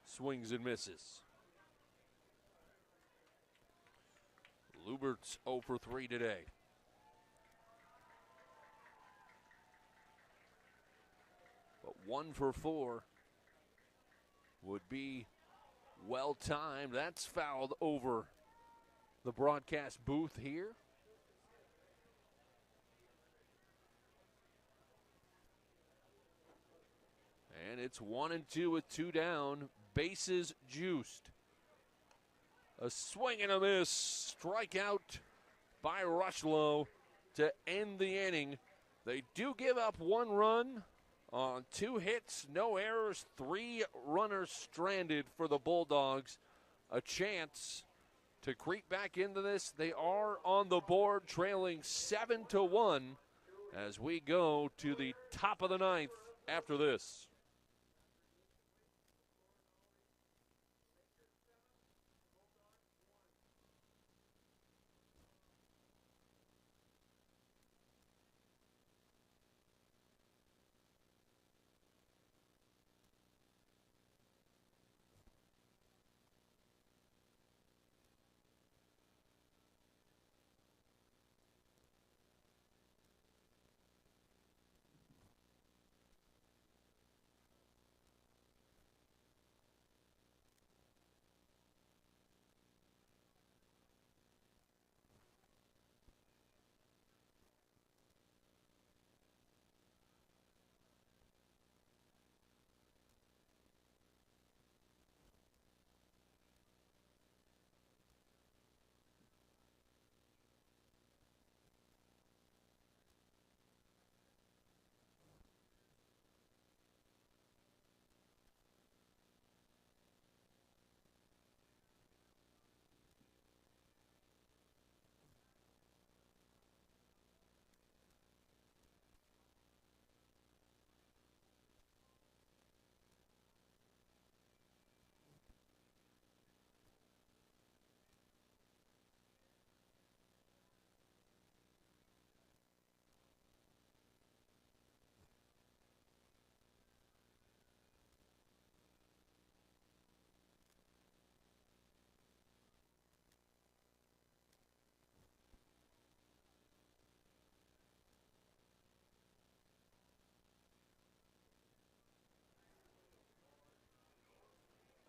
S1: swings and misses. Luberts 0 for 3 today. But 1 for 4 would be well timed. That's fouled over the broadcast booth here. And it's 1-2 with 2 down. Bases juiced. A swing and a miss. Strikeout by Rushlow to end the inning. They do give up 1 run on 2 hits, no errors, 3 runners stranded for the Bulldogs. A chance to creep back into this. They are on the board, trailing 7-1 as we go to the top of the 9th after this.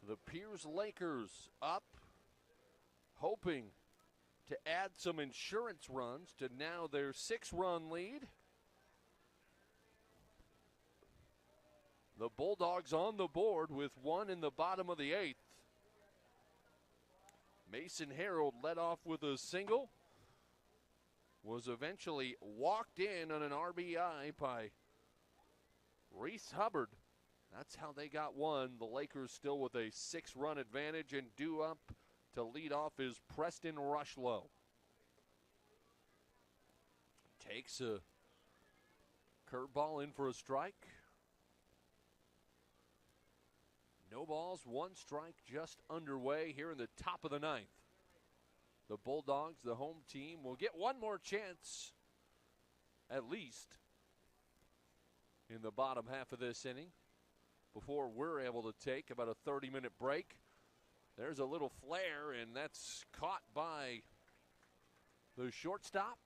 S1: The Pierz Lakers up, hoping to add some insurance runs to now their 6-run lead. The Bulldogs on the board with 1 in the bottom of the 8th. Mason Harold led off with a single. Was eventually walked in on an RBI by Reese Hubbard. That's how they got 1. The Lakers still with a 6-run advantage, and due up to lead off is Preston Rushlow. Takes a curveball in for a strike. No balls, 1 strike just underway here in the top of the 9th. The Bulldogs, the home team, will get 1 more chance, at least, in the bottom half of this inning, before we're able to take about a 30-minute break. There's a little flare, and that's caught by the shortstop.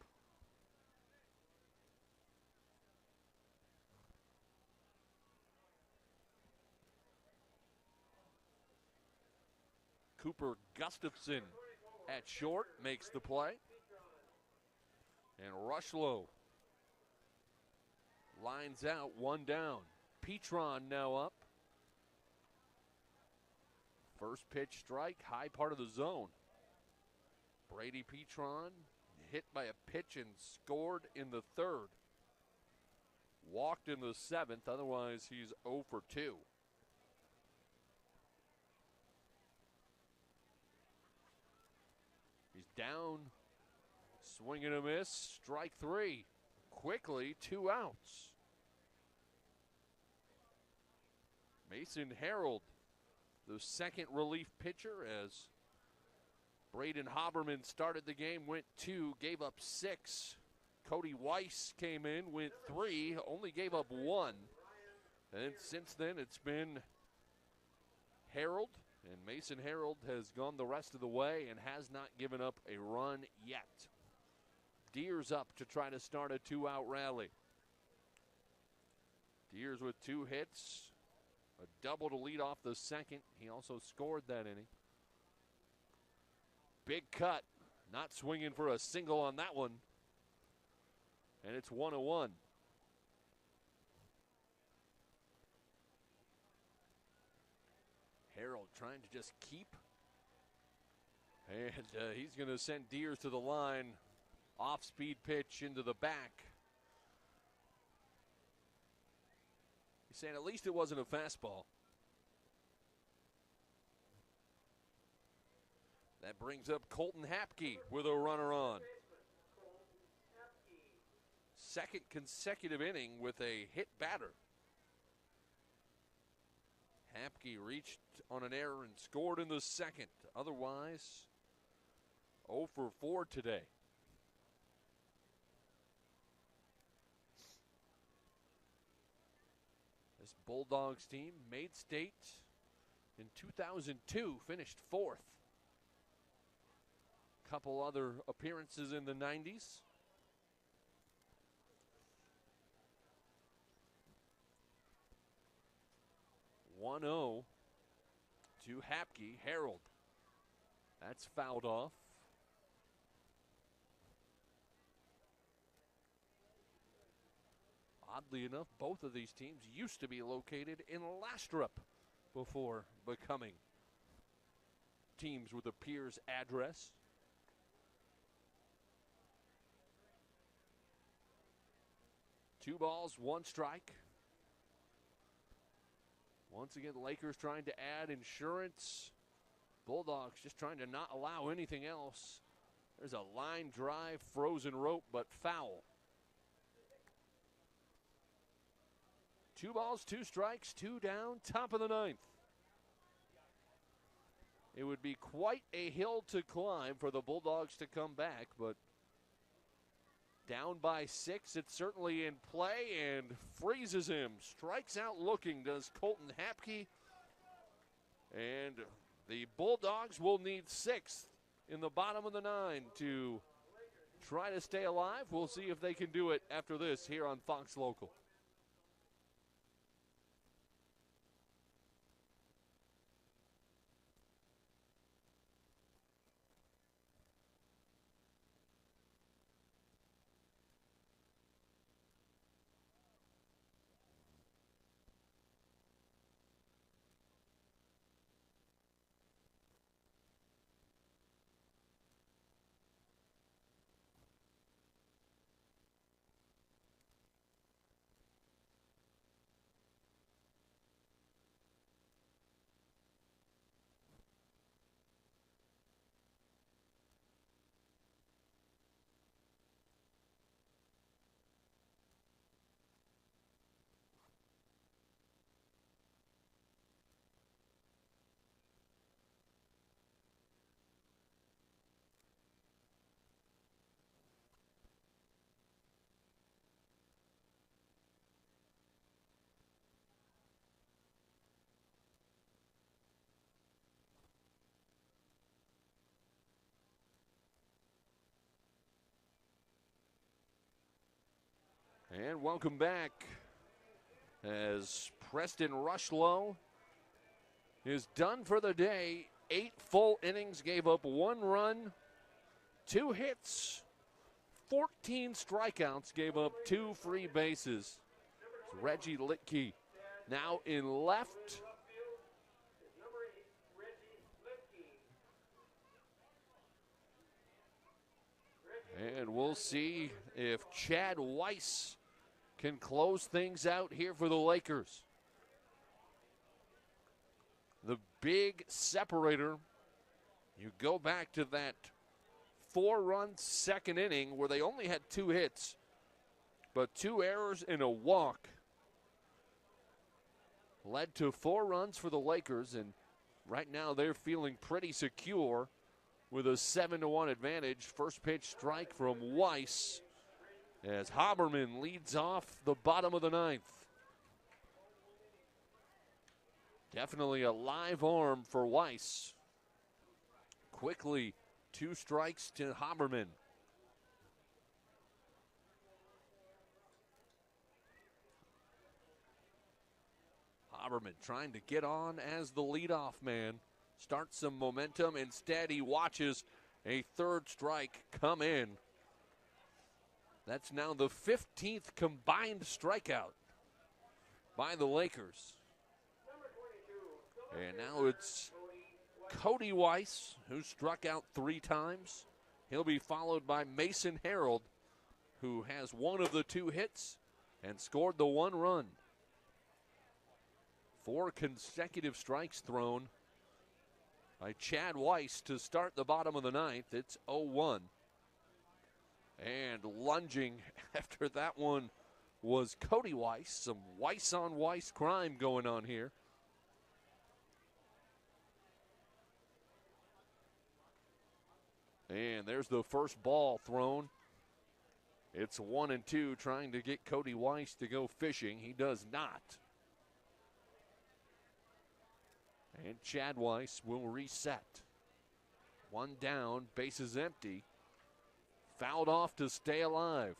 S1: Cooper Gustafson at short makes the play. And Rushlow lines out, 1 down. Petron now up. First pitch strike, high part of the zone. Brady Petron hit by a pitch and scored in the 3rd. Walked in the 7th, otherwise he's 0 for 2. He's down, swing and a miss, strike 3. Quickly, 2 outs. Mason Harold, the second relief pitcher, as Braden Haberman started the game, went 2, gave up 6. Cody Weiss came in, went 3, only gave up 1. And since then, it's been Harold, and Mason Harold has gone the rest of the way and has not given up a run yet. Deers up to try to start a 2-out rally. Deers with 2 hits, a double to lead off the second. He also scored that inning. Big cut, not swinging for a single on that one. And it's 1-1. Harold trying to just keep. And he's going to send Deers to the line. Off-speed pitch into the back. He's saying at least it wasn't a fastball. That brings up Colton Hapke with a runner on. Second consecutive inning with a hit batter. Hapke reached on an error and scored in the second. Otherwise, 0 for 4 today. This Bulldogs team made state in 2002, finished 4th. Couple other appearances in the 90s. One 0 to Hapke. Harold. That's fouled off. Oddly enough, both of these teams used to be located in Lastrup before becoming teams with a Pierz address. Two balls, one strike. Once again, Lakers trying to add insurance. Bulldogs just trying to not allow anything else. There's a line drive, frozen rope, but foul. 2 balls, 2 strikes, 2 down, top of the 9th. It would be quite a hill to climb for the Bulldogs to come back, but down by 6, it's certainly in play and freezes him. Strikes out looking, does Colton Hapke. And the Bulldogs will need 6th in the bottom of the 9 to try to stay alive. We'll see if they can do it after this here on Fox Local. And welcome back as Preston Rushlow is done for the day. 8 full innings, gave up 1 run, 2 hits, 14 strikeouts, gave up 2 free bases. It's Reggie Litke now in left. And we'll see if Chad Weiss can close things out here for the Lakers. The big separator, you go back to that 4-run second inning where they only had 2 hits, but 2 errors and a walk. led to 4 runs for the Lakers, and right now they're feeling pretty secure with a 7-1 advantage. First pitch strike from Weiss as Haberman leads off the bottom of the 9th. Definitely a live arm for Weiss. Quickly, 2 strikes to Haberman. Haberman trying to get on as the leadoff man. Start some momentum. Instead, he watches a 3rd strike come in. That's now the 15th combined strikeout by the Lakers. And now it's Cody Weiss, who struck out 3 times. He'll be followed by Mason Harold, who has 1 of the 2 hits and scored the 1 run. 4 consecutive strikes thrown by Chad Weiss to start the bottom of the 9th. It's 0-1. And lunging after that one was Cody Weiss. Some Weiss-on-Weiss crime going on here. And there's the first ball thrown. It's 1-2, trying to get Cody Weiss to go fishing. He does not. And Chad Weiss will reset. 1 down, bases empty. Fouled off to stay alive.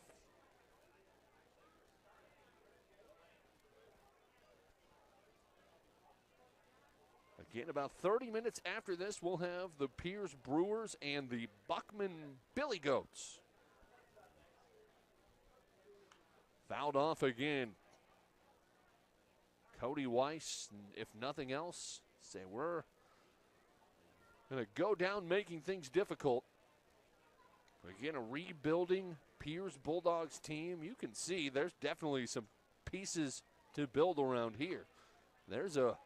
S1: Again, about 30 minutes after this, we'll have the Pierz Brewers and the Buckman Billy Goats. Fouled off again. Cody Weiss, if nothing else, say we're going to go down making things difficult. Again, a rebuilding Pierz Bulldogs team. You can see there's definitely some pieces to build around here. There's a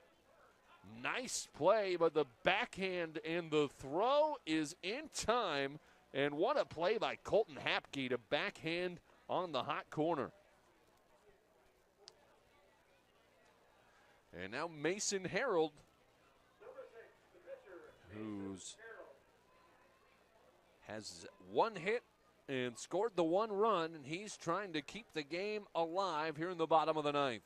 S1: nice play, but the backhand and the throw is in time. And what a play by Colton Hapke to backhand on the hot corner. And now Mason Harold, who's has 1 hit and scored the 1 run, and he's trying to keep the game alive here in the bottom of the 9th.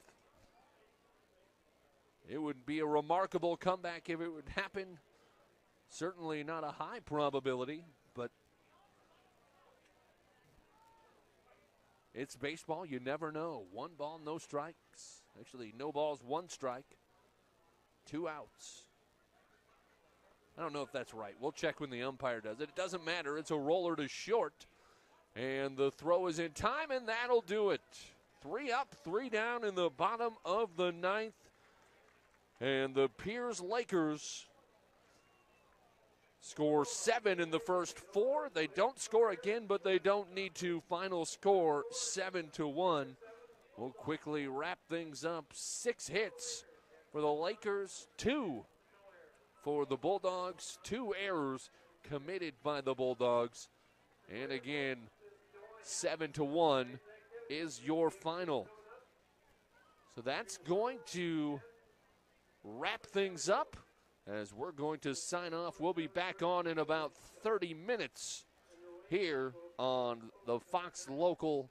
S1: It would be a remarkable comeback if it would happen. Certainly not a high probability, but it's baseball. You never know. 1 ball, no strikes. Actually, no balls, 1 strike, 2 outs. I don't know if that's right. We'll check when the umpire does it. It doesn't matter. It's a roller to short. And the throw is in time, and that'll do it. 3 up, 3 down in the bottom of the 9th. And the Pierz Lakers score 7 in the first 4. They don't score again, but they don't need to. Final score 7-1. We'll quickly wrap things up. 6 hits for the Lakers, 2 for the Bulldogs, 2 errors committed by the Bulldogs. And again, 7-1 is your final. So that's going to wrap things up as we're going to sign off. We'll be back on in about 30 minutes here on the Fox Local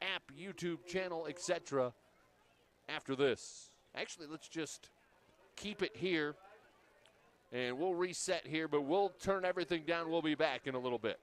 S1: app, YouTube channel, etc. after this. Actually, let's just keep it here, and we'll reset here, but we'll turn everything down. We'll be back in a little bit.